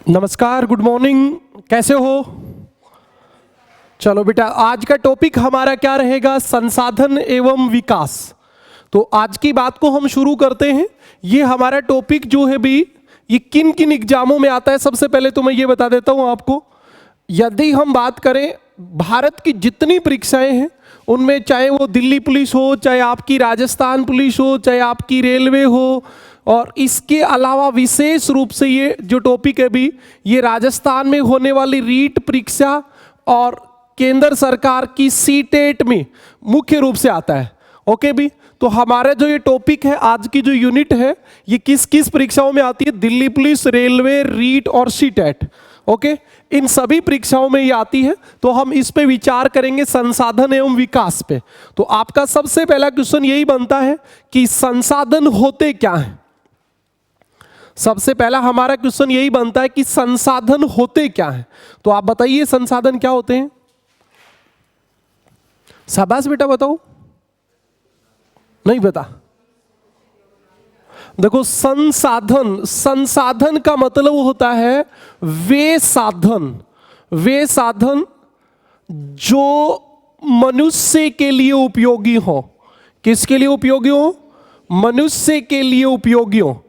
नमस्कार, good morning, कैसे हो? चलो बेटा, आज का टॉपिक हमारा क्या रहेगा? संसाधन एवं विकास। तो आज की बात को हम शुरू करते हैं। ये हमारा टॉपिक जो है भी, ये किन किन एग्जामों में आता है, सबसे पहले तो मैं ये बता देता हूँ आपको। यदि हम बात करें भारत की जितनी परीक्षाएं हैं उनमें, चाहे वो दिल्ली पुलिस हो, चाहे आपकी राजस्थान पुलिस हो, चाहे आपकी रेलवे हो, और इसके अलावा विशेष रूप से ये जो टॉपिक है भी, ये राजस्थान में होने वाली रीट परीक्षा और केंद्र सरकार की सीटेट में मुख्य रूप से आता है। ओके भी, तो हमारा जो ये टॉपिक है, आज की जो यूनिट है, ये किस किस परीक्षाओं में आती है? दिल्ली पुलिस, रेलवे, रीट और सीटेट। ओके, इन सभी परीक्षाओं में ये आती है। तो हम इस पे विचार करेंगे, संसाधन एवं विकास पे। तो आपका सबसे पहला क्वेश्चन यही बनता है कि संसाधन होते क्या हैं। सबसे पहला हमारा क्वेश्चन यही बनता है कि संसाधन होते क्या हैं। तो आप बताइए संसाधन क्या होते हैं? शाबाश बेटा, बताओ। नहीं बता। देखो, संसाधन का मतलब होता है वे साधन जो मनुष्य के लिए उपयोगी हो। किसके लिए उपयोगी हो? मनुष्य के लिए उपयोगी हो।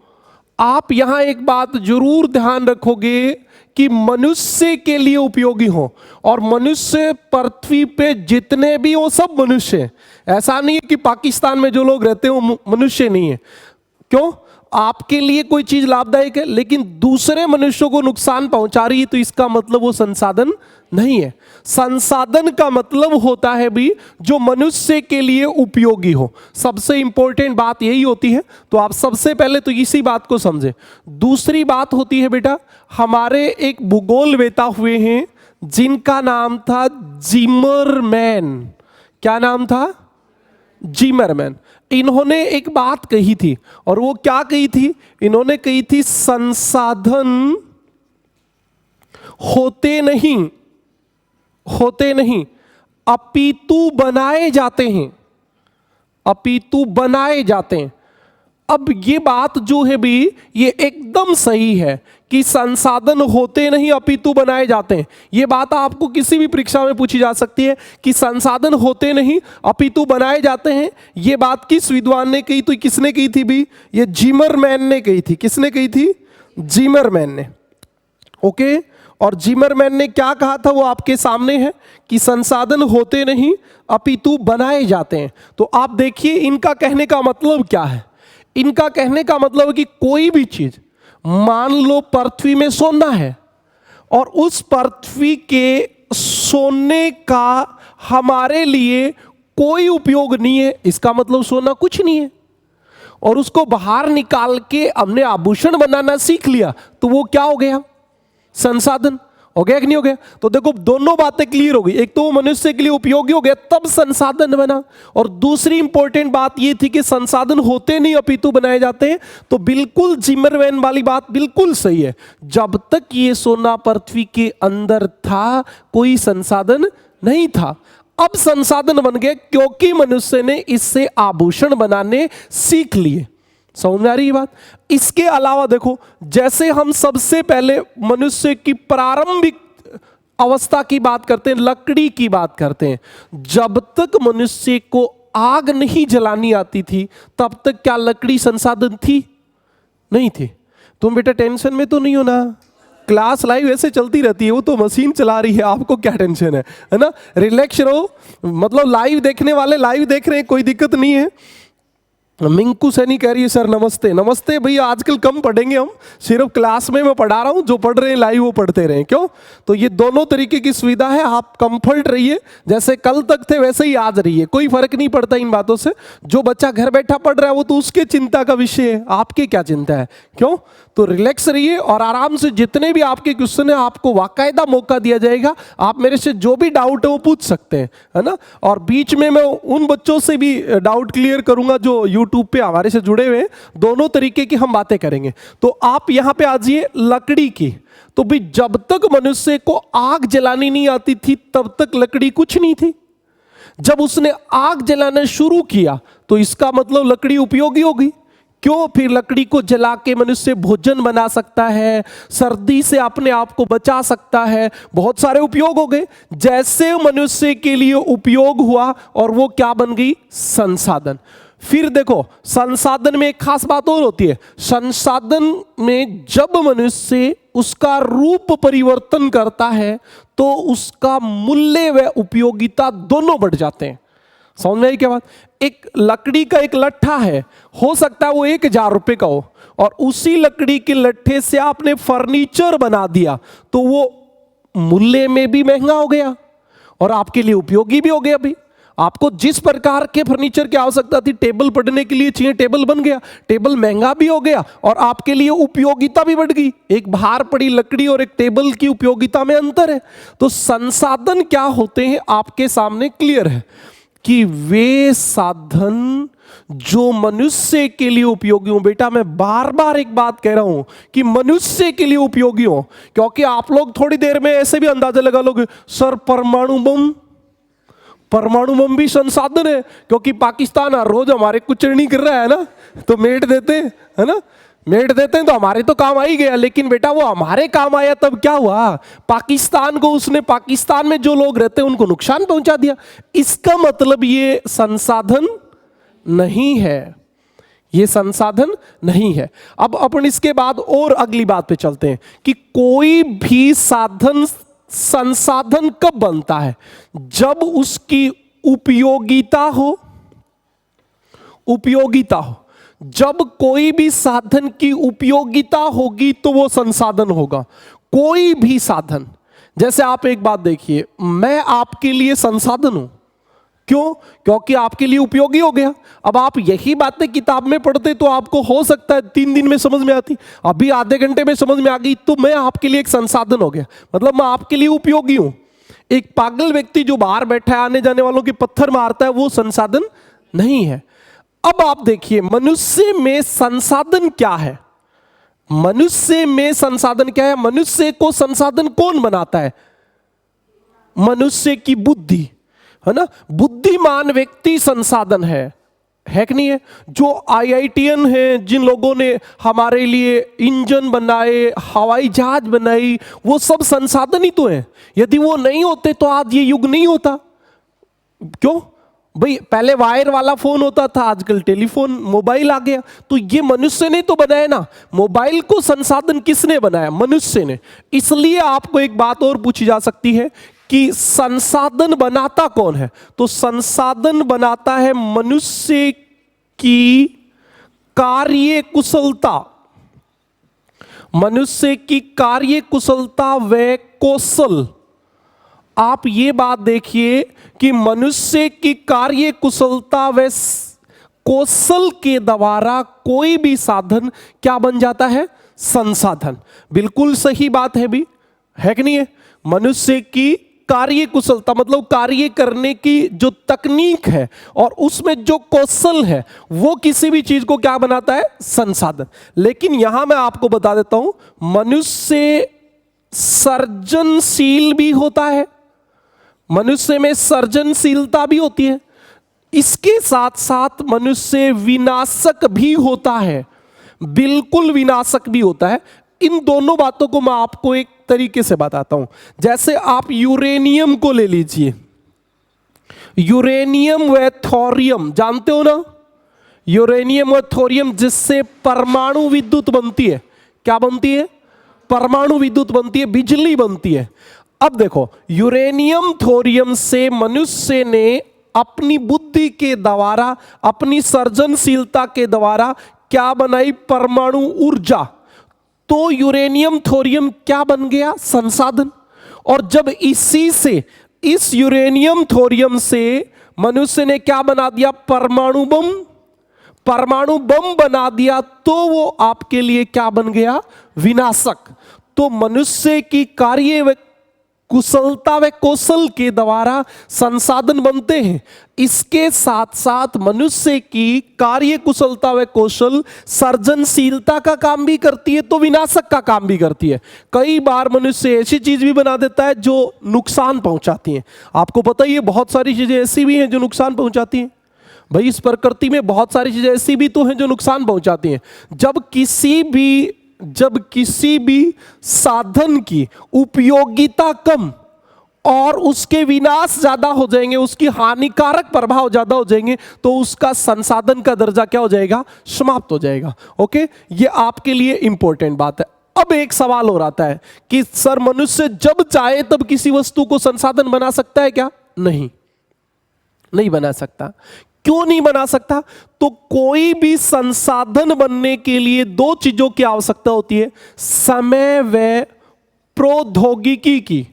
आप यहां एक बात जरूर ध्यान रखोगे कि मनुष्य के लिए उपयोगी हो, और मनुष्य पृथ्वी पे जितने भी हो सब मनुष्य हैं। ऐसा नहीं है कि पाकिस्तान में जो लोग रहते हो मनुष्य नहीं है। क्यों? आपके लिए कोई चीज लाभदायक है लेकिन दूसरे मनुष्यों को नुकसान पहुंचा रही है, तो इसका मतलब वो संसाधन नहीं है। संसाधन का मतलब होता है भी जो मनुष्य के लिए उपयोगी हो। सबसे इंपॉर्टेंट बात यही होती है। तो आप सबसे पहले तो इसी बात को समझे। दूसरी बात होती है बेटा, हमारे एक भूगोलवेता हुए हैं जिनका नाम था जिमरमैन। क्या नाम था? जिमरमैन। इन्होंने एक बात कही थी, और वो क्या कही थी? इन्होंने कही थी संसाधन होते नहीं अपितु बनाए जाते हैं। अब ये बात जो है भी, ये एकदम सही है कि संसाधन होते नहीं अपितु बनाए जाते हैं। ये बात आपको किसी भी परीक्षा में पूछी जा सकती है कि संसाधन होते नहीं अपितु बनाए जाते हैं। ये बात किस विद्वान ने कही? तो किसने कही थी भी? ये जिमरमैन ने कही थी। किसने कही थी? जिमरमैन ने। ओके, और जिमरमैन ने क्या कहा था वो आपके सामने है कि संसाधन होते नहीं अपितु बनाए जाते हैं। तो आप देखिए इनका कहने का मतलब क्या है। इनका कहने का मतलब है कि कोई भी चीज, मान लो पृथ्वी में सोना है, और उस पृथ्वी के सोने का हमारे लिए कोई उपयोग नहीं है, इसका मतलब सोना कुछ नहीं है। और उसको बाहर निकाल के हमने आभूषण बनाना सीख लिया, तो वो क्या हो गया? संसाधन हो गया कि नहीं हो गया? तो देखो, दोनों बातें क्लियर हो गई। एक तो वो मनुष्य के लिए उपयोगी हो गया, तब संसाधन बना। और दूसरी इंपॉर्टेंट बात ये थी कि संसाधन होते नहीं अपितु बनाए जाते हैं। तो बिल्कुल जिमरमैन वाली बात बिल्कुल सही है। जब तक ये सोना पृथ्वी के अंदर था, कोई संसाधन नहीं था। अब संसाधन बन गए क्योंकि मनुष्य ने इससे आभूषण बनाने सीख लिए। समझ में आ रही है बात? इसके अलावा देखो, जैसे हम सबसे पहले मनुष्य की प्रारंभिक अवस्था की बात करते हैं, लकड़ी की बात करते हैं। जब तक मनुष्य को आग नहीं जलानी आती थी, तब तक क्या लकड़ी संसाधन थी? नहीं थी। तुम बेटा टेंशन में तो नहीं हो ना? क्लास लाइव ऐसे चलती रहती है, वो तो मशीन चला रही है, आपको क्या टेंशन है ना? रिलैक्स रहो। मतलब लाइव देखने वाले लाइव देख रहे हैं, कोई दिक्कत नहीं है। मिंकू सैनी कह रही है सर नमस्ते। नमस्ते भैया, आजकल कम पढ़ेंगे हम, सिर्फ क्लास में मैं पढ़ा रहा हूँ, जो पढ़ रहे हैं लाइव वो पढ़ते रहें। क्यों? तो ये दोनों तरीके की सुविधा है, आप कंफर्ट रहिए। जैसे कल तक थे वैसे ही आज रहिए, कोई फर्क नहीं पड़ता इन बातों से। जो बच्चा घर बैठा पढ़ रहा है वो तो उसके चिंता का विषय है, आपके क्या चिंता है? क्यों? तो रिलैक्स रहिए और आराम से जितने भी आपके क्वेश्चन है आपको बाकायदा मौका दिया जाएगा। आप मेरे से जो भी डाउट है वो पूछ सकते हैं, है ना? और बीच में मैं उन बच्चों से भी डाउट क्लियर करूंगा जो यूट्यूब पे हमारे से जुड़े हुए हैं। दोनों तरीके की हम बातें करेंगे। तो आप यहां पे आ जाइए लकड़ी की। तो भी जब तक मनुष्य को आग जलानी नहीं आती थी, तब तक लकड़ी कुछ नहीं थी। जब उसने आग जलाना शुरू किया तो इसका मतलब लकड़ी उपयोगी होगी। क्यों? फिर लकड़ी को जला के मनुष्य भोजन बना सकता है, सर्दी से अपने आप को बचा सकता है, बहुत सारे उपयोग हो गए। जैसे मनुष्य के लिए उपयोग हुआ और वो क्या बन गई? संसाधन। फिर देखो, संसाधन में एक खास बात और होती है। संसाधन में जब मनुष्य उसका रूप परिवर्तन करता है तो उसका मूल्य व उपयोगिता दोनों बढ़ जाते हैं। समझ में आई क्या बात? एक लकड़ी का एक लट्ठा है, हो सकता है वो 1000 रुपए का हो, और उसी लकड़ी के लट्ठे से आपने फर्नीचर बना दिया तो वो मूल्य में भी महंगा हो गया और आपके लिए उपयोगी भी हो गया। भी आपको जिस प्रकार के फर्नीचर की आवश्यकता थी, टेबल पढ़ने के लिए चाहिए, टेबल बन गया, टेबल महंगा भी हो गया और आपके लिए उपयोगिता भी बढ़ गई। एक बाहर पड़ी लकड़ी और एक टेबल की उपयोगिता में अंतर है। तो संसाधन क्या होते हैं आपके सामने क्लियर है कि वे साधन जो मनुष्य के लिए उपयोगी हो। बेटा मैं बार बार एक बात कह रहा हूं कि मनुष्य के लिए उपयोगी हो, क्योंकि आप लोग थोड़ी देर में ऐसे भी अंदाजा लगा लोगे, सर परमाणु बम भी संसाधन है, क्योंकि पाकिस्तान हर रोज हमारे कुचरनी कर रहा है ना, तो मेट देते हैं, है ना, मेट देते हैं तो हमारे तो काम आ ही गया। लेकिन बेटा वो हमारे काम आया तब क्या हुआ? पाकिस्तान को उसने, पाकिस्तान में जो लोग रहते हैं उनको नुकसान पहुंचा दिया। इसका मतलब ये संसाधन नहीं है, ये संसाधन नहीं है। अब अपन इसके बाद और अगली बात पे चलते हैं कि कोई भी साधन संसाधन कब बनता है? जब उसकी उपयोगिता हो। उपयोगिता हो, जब कोई भी साधन की उपयोगिता होगी तो वो संसाधन होगा। कोई भी साधन, जैसे आप एक बात देखिए, मैं आपके लिए संसाधन हूं। क्यों? क्योंकि आपके लिए उपयोगी हो गया। अब आप यही बातें किताब में पढ़ते तो आपको हो सकता है 3 दिन में समझ में आती, अभी आधे घंटे में समझ में आ गई, तो मैं आपके लिए एक संसाधन हो गया, मतलब मैं आपके लिए उपयोगी हूं। एक पागल व्यक्ति जो बाहर बैठा है, आने जाने वालों के पत्थर मारता है, वो संसाधन नहीं है। अब आप देखिए मनुष्य में संसाधन क्या है? मनुष्य में संसाधन क्या है? मनुष्य को संसाधन कौन बनाता है? मनुष्य की बुद्धि, है ना। बुद्धिमान व्यक्ति संसाधन है कि नहीं है? जो आईआईटीएन है, जिन लोगों ने हमारे लिए इंजन बनाए, हवाई जहाज बनाई, वो सब संसाधन ही तो है। यदि वो नहीं होते तो आज ये युग नहीं होता। क्यों भाई? पहले वायर वाला फोन होता था, आजकल टेलीफोन, मोबाइल आ गया, तो ये मनुष्य ने तो बनाया ना। मोबाइल को संसाधन किसने बनाया? मनुष्य ने। इसलिए आपको एक बात और पूछी जा सकती है कि संसाधन बनाता कौन है? तो संसाधन बनाता है मनुष्य की कार्य कुशलता। मनुष्य की कार्य कुशलता व कौशल। आप ये बात देखिए कि मनुष्य की कार्य कुशलता व कौशल के द्वारा कोई भी साधन क्या बन जाता है? संसाधन। बिल्कुल सही बात है भी, है कि नहीं है? मनुष्य की कार्य कुशलता मतलब कार्य करने की जो तकनीक है और उसमें जो कौशल है, वो किसी भी चीज को क्या बनाता है? संसाधन। लेकिन यहां मैं आपको बता देता हूं, मनुष्य सृजनशील भी होता है, मनुष्य में सृजनशीलता भी होती है। इसके साथ साथ मनुष्य विनाशक भी होता है, बिल्कुल विनाशक भी होता है। इन दोनों बातों को मैं आपको एक तरीके से बताता हूं। जैसे आप यूरेनियम को ले लीजिए, यूरेनियम व थोरियम जानते हो ना? यूरेनियम व थोरियम, जिससे परमाणु विद्युत बनती है। क्या बनती है? परमाणु विद्युत बनती है, बिजली बनती है। अब देखो, यूरेनियम थोरियम से मनुष्य ने अपनी बुद्धि के द्वारा, अपनी सृजनशीलता के द्वारा क्या बनाई? परमाणु ऊर्जा। तो यूरेनियम थोरियम क्या बन गया? संसाधन। और जब इसी से, इस यूरेनियम थोरियम से मनुष्य ने क्या बना दिया? परमाणु बम। परमाणु बम बना दिया तो वो आपके लिए क्या बन गया? विनाशक। तो मनुष्य की कार्य कुशलता व कौशल के द्वारा संसाधन बनते हैं। इसके साथ साथ मनुष्य की कार्य कुशलता व कौशल सृजनशीलता का काम भी करती है, तो विनाशक का काम भी करती है। कई बार मनुष्य ऐसी चीज भी बना देता है जो नुकसान पहुंचाती है। आपको पता ही है, बहुत सारी चीजें ऐसी भी हैं जो नुकसान पहुंचाती हैं। भाई इस प्रकृति में बहुत सारी चीजें ऐसी भी तो हैं जो नुकसान पहुंचाती हैं। जब किसी भी साधन की उपयोगिता कम और उसके विनाश ज्यादा हो जाएंगे, उसकी हानिकारक प्रभाव ज्यादा हो जाएंगे, तो उसका संसाधन का दर्जा क्या हो जाएगा? समाप्त हो जाएगा। ओके, ये आपके लिए इंपॉर्टेंट बात है। अब एक सवाल और आता है कि सर मनुष्य जब चाहे तब किसी वस्तु को संसाधन बना सकता है क्या? नहीं बना सकता। क्यों नहीं बना सकता? तो कोई भी संसाधन बनने के लिए दो चीजों की आवश्यकता होती है, समय व प्रौद्योगिकी की।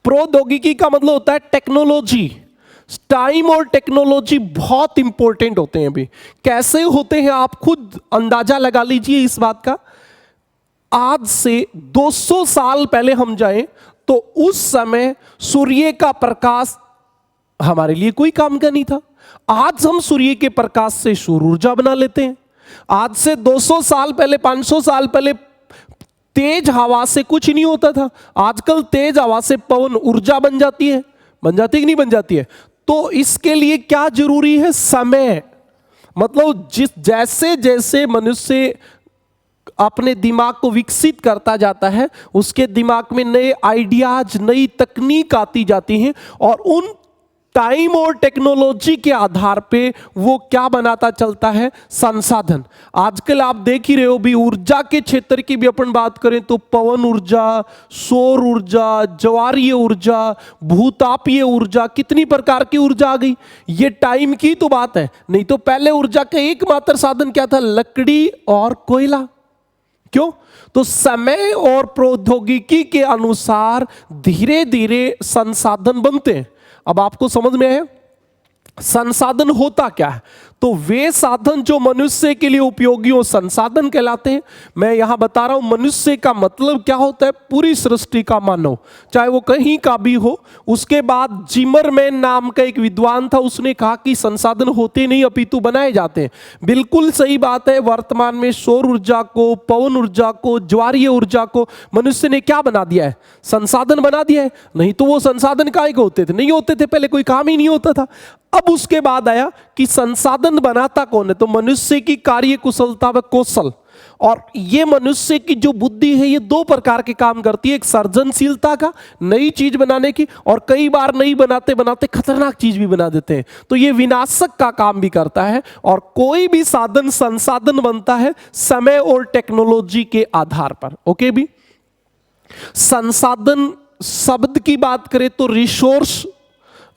प्रौद्योगिकी का मतलब होता है टेक्नोलॉजी। टाइम और टेक्नोलॉजी बहुत इंपॉर्टेंट होते हैं। अभी कैसे होते हैं आप खुद अंदाजा लगा लीजिए इस बात का। आज से 200 साल पहले हम जाएं तो उस समय सूर्य का प्रकाश हमारे लिए कोई काम का नहीं था। आज हम सूर्य के प्रकाश से सौर ऊर्जा बना लेते हैं। आज से 200 साल पहले, 500 साल पहले तेज हवा से कुछ नहीं होता था। आजकल तेज हवा से पवन ऊर्जा बन जाती है कि नहीं बन जाती है? तो इसके लिए क्या जरूरी है? समय। मतलब जैसे जैसे मनुष्य अपने दिमाग को विकसित करता जाता है, उसके दिमाग में नए आइडियाज, नई तकनीक आती जाती हैं और उन टाइम और टेक्नोलॉजी के आधार पे वो क्या बनाता चलता है? संसाधन। आजकल आप देख ही रहे हो भी, ऊर्जा के क्षेत्र की भी अपन बात करें तो पवन ऊर्जा, सौर ऊर्जा, ज्वारीय ऊर्जा, भूतापीय ऊर्जा, कितनी प्रकार की ऊर्जा आ गई। ये टाइम की तो बात है, नहीं तो पहले ऊर्जा का एकमात्र साधन क्या था? लकड़ी और कोयला। क्यों? तो समय और प्रौद्योगिकी के अनुसार धीरे धीरे संसाधन बनते हैं। अब आपको समझ में आया संसाधन होता क्या है? तो वे साधन जो मनुष्य के लिए उपयोगी हो, संसाधन कहलाते हैं। मैं यहां बता रहा हूं मनुष्य का मतलब क्या होता है? पूरी सृष्टि का मानव, चाहे वो कहीं का भी हो। उसके बाद जिमरमैन नाम का एक विद्वान था, उसने कहा कि संसाधन होते नहीं अपितु बनाए जाते हैं। बिल्कुल सही बात है। वर्तमान में सौर ऊर्जा को, पवन ऊर्जा को, ज्वारीय ऊर्जा को मनुष्य ने क्या बना दिया है? संसाधन बना दिया है। नहीं तो वो संसाधन काहे के होते थे? नहीं होते थे, पहले कोई काम ही नहीं होता था। अब उसके बाद आया कि संसाधन बनाता कौन है? तो मनुष्य की कार्य कुशलता व कौशल। और ये मनुष्य की जो बुद्धि है, ये दो प्रकार के काम करती है। एक सर्जनशीलता का, नई चीज बनाने की, और कई बार नई बनाते बनाते खतरनाक चीज भी बना देते हैं। तो ये विनाशक का काम भी करता है। और कोई भी साधन संसाधन बनता है समय और टेक्नोलॉजी के आधार पर। ओके भी, संसाधन शब्द की बात करें तो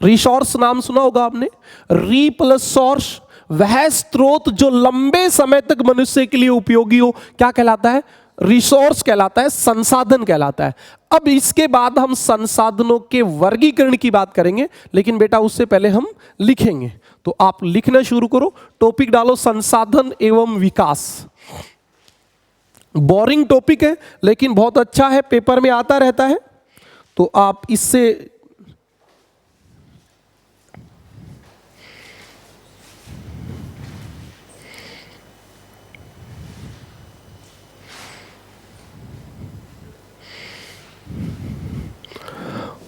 रिसोर्स नाम सुना होगा आपने। री प्लस सोर्स, वह स्रोत जो लंबे समय तक मनुष्य के लिए उपयोगी हो, क्या कहलाता है? रिसोर्स कहलाता है, संसाधन कहलाता है। अब इसके बाद हम संसाधनों के वर्गीकरण की बात करेंगे, लेकिन बेटा उससे पहले हम लिखेंगे। तो आप लिखना शुरू करो। टॉपिक डालो संसाधन एवं विकास। बोरिंग टॉपिक है लेकिन बहुत अच्छा है, पेपर में आता रहता है। तो आप इससे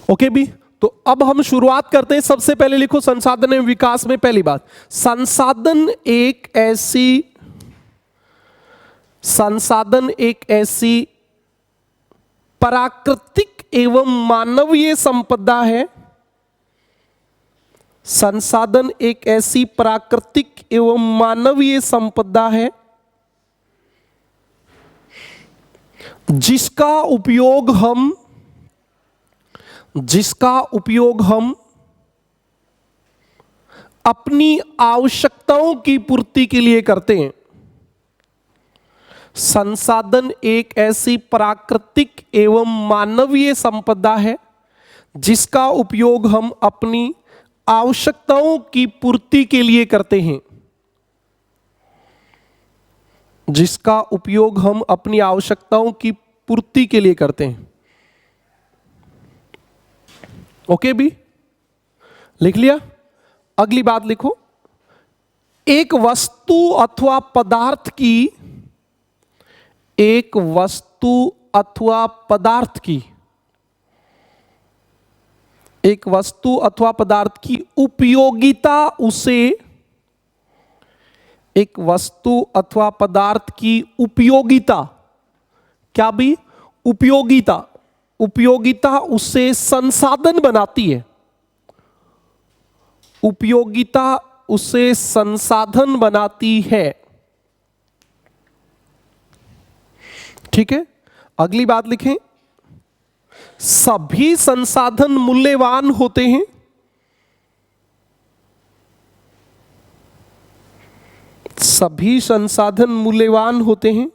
ओके भी। तो अब हम शुरुआत करते हैं। सबसे पहले लिखो संसाधन एवं विकास में पहली बात, संसाधन एक ऐसी प्राकृतिक एवं मानवीय संपदा है। संसाधन एक ऐसी प्राकृतिक एवं मानवीय संपदा है जिसका उपयोग हम अपनी आवश्यकताओं की पूर्ति के लिए करते हैं। संसाधन एक ऐसी प्राकृतिक एवं मानवीय संपदा है जिसका उपयोग हम अपनी आवश्यकताओं की पूर्ति के लिए करते हैं। जिसका उपयोग हम अपनी आवश्यकताओं की पूर्ति के लिए करते हैं। ओके भी, लिख लिया? अगली बात लिखो, एक वस्तु अथवा पदार्थ की उपयोगिता उसे एक वस्तु अथवा पदार्थ की उपयोगिता, क्या भी उपयोगिता, उपयोगिता उसे संसाधन बनाती है, उपयोगिता उसे संसाधन बनाती है। ठीक है, अगली बात लिखें, सभी संसाधन मूल्यवान होते हैं। सभी संसाधन मूल्यवान होते हैं।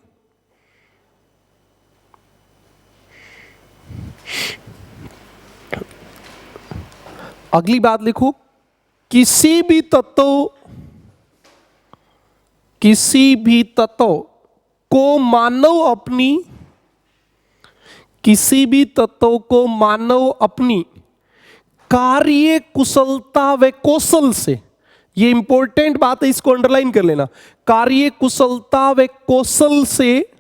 अगली बात लिखो, किसी भी तत्व को मानव अपनी, किसी भी तत्व को मानव अपनी कार्य कुशलता व कौशल से, ये इंपॉर्टेंट बात है, इसको अंडरलाइन कर लेना, कार्य कुशलता व कौशल से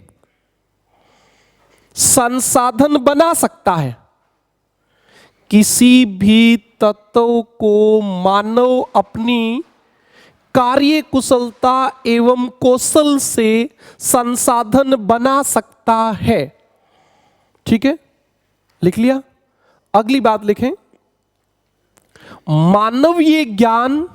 संसाधन बना सकता है। किसी भी तत्व को मानव अपनी कार्य कुशलता एवं कौशल से संसाधन बना सकता है। ठीक है, लिख लिया। अगली बात लिखें, मानवीय ज्ञान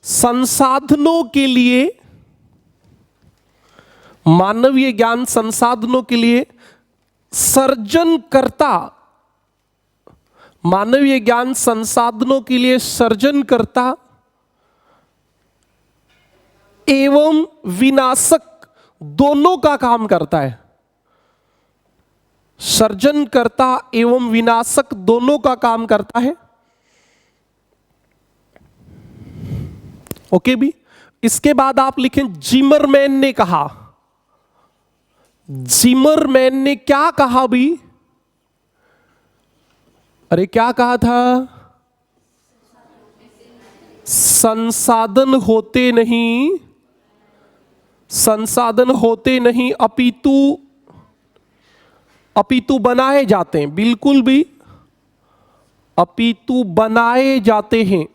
संसाधनों के लिए, मानवीय ज्ञान संसाधनों के लिए सर्जनकर्ता, मानवीय ज्ञान संसाधनों के लिए सर्जनकर्ता एवं विनाशक दोनों का काम करता है। सर्जनकर्ता एवं विनाशक दोनों का काम करता है। ओके भी। इसके बाद आप लिखें, जिमरमैन ने कहा, जिमरमैन ने क्या कहा भी? अरे क्या कहा था? संसाधन होते नहीं, संसाधन होते नहीं अपितु बनाए जाते हैं। बिल्कुल भी, अपितु बनाए जाते हैं।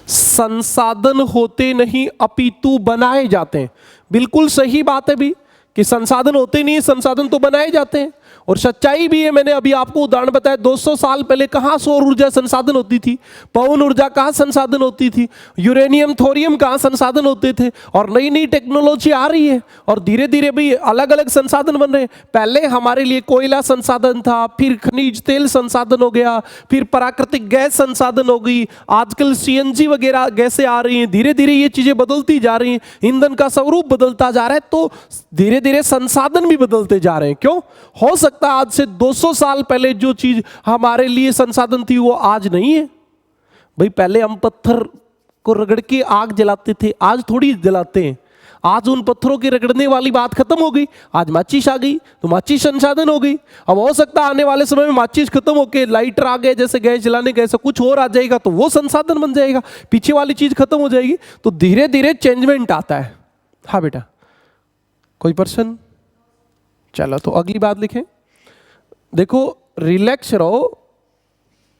संसाधन होते नहीं अपितु बनाए जाते हैं। बिल्कुल सही बात है भी कि संसाधन होते नहीं, संसाधन तो बनाए जाते हैं। और सच्चाई भी है, मैंने अभी आपको उदाहरण बताया, 200 साल पहले कहां सौर ऊर्जा संसाधन होती थी, पवन ऊर्जा कहां संसाधन होती थी, यूरेनियम थोरियम कहां संसाधन होते थे। और नई नई टेक्नोलॉजी आ रही है और धीरे धीरे भी अलग अलग संसाधन बन रहे हैं। पहले हमारे लिए कोयला संसाधन था, फिर खनिज तेल संसाधन हो गया, फिर प्राकृतिक गैस संसाधन हो गई, आजकल सीएनजी वगैरह गैसें आ रही हैं। धीरे धीरे ये चीजें बदलती जा रही हैं, ईंधन का स्वरूप बदलता जा रहा है, तो धीरे धीरे संसाधन भी बदलते जा रहे हैं। क्यों? हो सकता है आज से 200 साल पहले जो चीज हमारे लिए संसाधन थी वो आज नहीं है। भाई पहले हम पत्थर को रगड़ के आग जलाते थे, आज थोड़ी जलाते हैं। आज उन पत्थरों के रगड़ने वाली बात खत्म हो गई, आज माचिस आ गई, तो माचिस संसाधन हो गई। अब हो सकता है आने वाले समय में माचिस खत्म होके लाइटर आ गए, जैसे गैस जलाने का ऐसा कुछ और आ जाएगा, तो वो संसाधन बन जाएगा, पीछे वाली चीज खत्म हो जाएगी। तो धीरे धीरे चेंजमेंट आता है। हाँ बेटा, कोई प्रश्न? चलो तो अगली बात लिखें। देखो रिलैक्स रहो,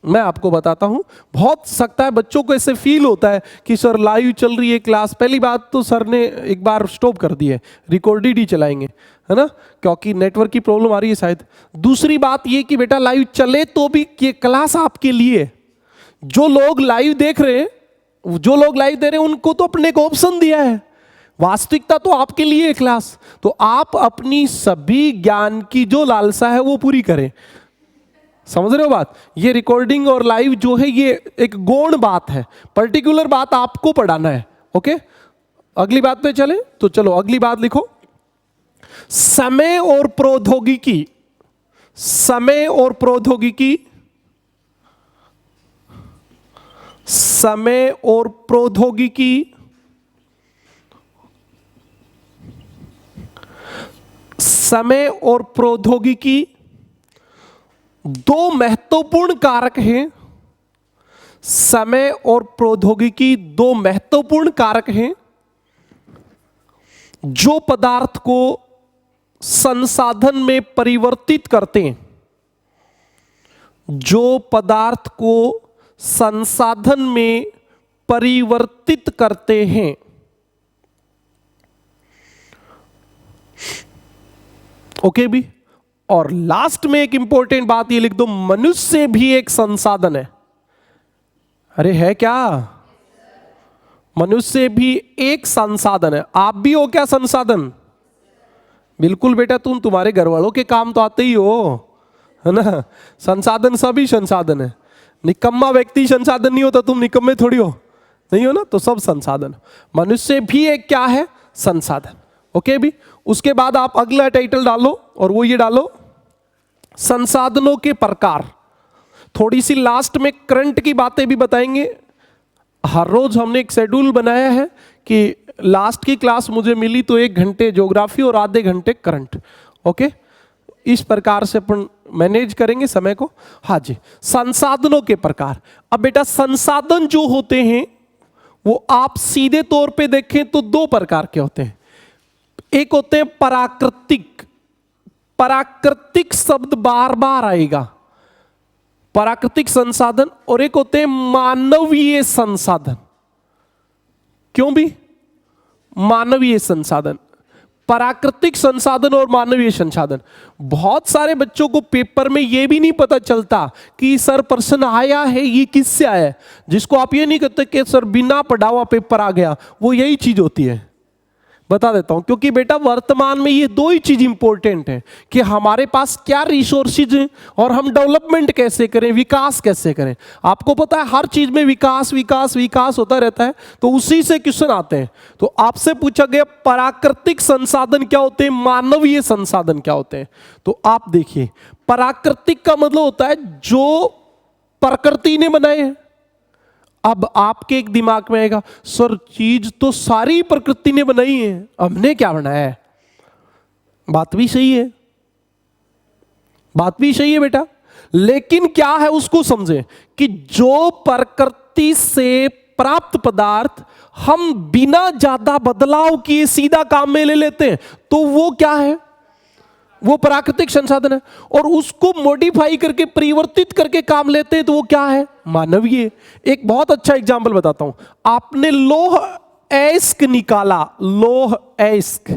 मैं आपको बताता हूं। बहुत सकता है बच्चों को ऐसे फील होता है कि सर लाइव चल रही है क्लास। पहली बात तो सर ने एक बार स्टॉप कर दी है, रिकॉर्डेड ही चलाएंगे, है ना, क्योंकि नेटवर्क की प्रॉब्लम आ रही है शायद। दूसरी बात ये कि बेटा लाइव चले तो भी ये क्लास आपके लिए, जो लोग लाइव देख रहे हैं, जो लोग लाइव दे रहे हैं, उनको तो अपने को ऑप्शन दिया है। वास्तविकता तो आपके लिए है क्लास, तो आप अपनी सभी ज्ञान की जो लालसा है वो पूरी करें। समझ रहे हो बात? ये रिकॉर्डिंग और लाइव जो है ये एक गौण बात है, पर्टिकुलर बात आपको पढ़ाना है। ओके, अगली बात पे चले तो चलो अगली बात लिखो, समय और प्रौद्योगिकी। समय और प्रौद्योगिकी, समय और प्रौद्योगिकी समय और प्रौद्योगिकी दो महत्वपूर्ण कारक हैं। समय और प्रौद्योगिकी दो महत्वपूर्ण कारक हैं जो पदार्थ को संसाधन में परिवर्तित करते हैं, जो पदार्थ को संसाधन में परिवर्तित करते हैं। ओके भी। और लास्ट में एक इंपॉर्टेंट बात ये लिख दो, मनुष्य भी एक संसाधन है। अरे है क्या? मनुष्य भी एक संसाधन है। आप भी हो क्या संसाधन? बिल्कुल बेटा, तुम्हारे घर वालों के काम तो आते ही हो, है ना। संसाधन सभी संसाधन है। निकम्मा व्यक्ति संसाधन नहीं होता, तुम निकम्मे थोड़ी हो, नहीं हो ना, तो सब संसाधन। मनुष्य भी एक क्या है? संसाधन। ओके भी। उसके बाद आप अगला टाइटल डालो और वो ये डालो, संसाधनों के प्रकार। थोड़ी सी लास्ट में करंट की बातें भी बताएंगे। हर रोज हमने एक शेड्यूल बनाया है कि लास्ट की क्लास मुझे मिली तो 1 घंटे ज्योग्राफी और आधे घंटे करंट। ओके, इस प्रकार से अपन मैनेज करेंगे समय को। हाँ जी, संसाधनों के प्रकार। अब बेटा संसाधन जो होते हैं वो आप सीधे तौर पे देखें तो 2 प्रकार के होते हैं। एक होते हैं प्राकृतिक। प्राकृतिक शब्द बार बार आएगा, प्राकृतिक संसाधन। और एक होते हैं मानवीय संसाधन। क्यों भी? मानवीय संसाधन, प्राकृतिक संसाधन और मानवीय संसाधन। बहुत सारे बच्चों को पेपर में यह भी नहीं पता चलता कि सर प्रश्न आया है ये किससे आया है। जिसको आप ये नहीं कहते कि सर बिना पढ़ा हुआ पेपर आ गया, वो यही चीज होती है। बता देता हूं, क्योंकि बेटा वर्तमान में ये 2 ही चीज इंपॉर्टेंट है कि हमारे पास क्या रिसोर्सेज हैं और हम डेवलपमेंट कैसे करें, विकास कैसे करें। आपको पता है हर चीज में विकास विकास विकास होता रहता है, तो उसी से क्वेश्चन आते हैं। तो आपसे पूछा गया प्राकृतिक संसाधन क्या होते हैं, मानवीय संसाधन क्या होते हैं। तो आप देखिए, प्राकृतिक का मतलब होता है जो प्रकृति ने बनाए हैं। अब आपके एक दिमाग में आएगा, सर चीज तो सारी प्रकृति ने बनाई है, हमने क्या बनाया है। बात भी सही है, बात भी सही है बेटा, लेकिन क्या है उसको समझे कि जो प्रकृति से प्राप्त पदार्थ हम बिना ज्यादा बदलाव किए सीधा काम में ले लेते हैं, तो वो क्या है? वो प्राकृतिक संसाधन है। और उसको मॉडिफाई करके परिवर्तित करके काम लेते हैं, तो वो क्या है? मानवीय। एक बहुत अच्छा एग्जांपल बताता हूं। आपने लौह अयस्क निकाला, लौह अयस्क।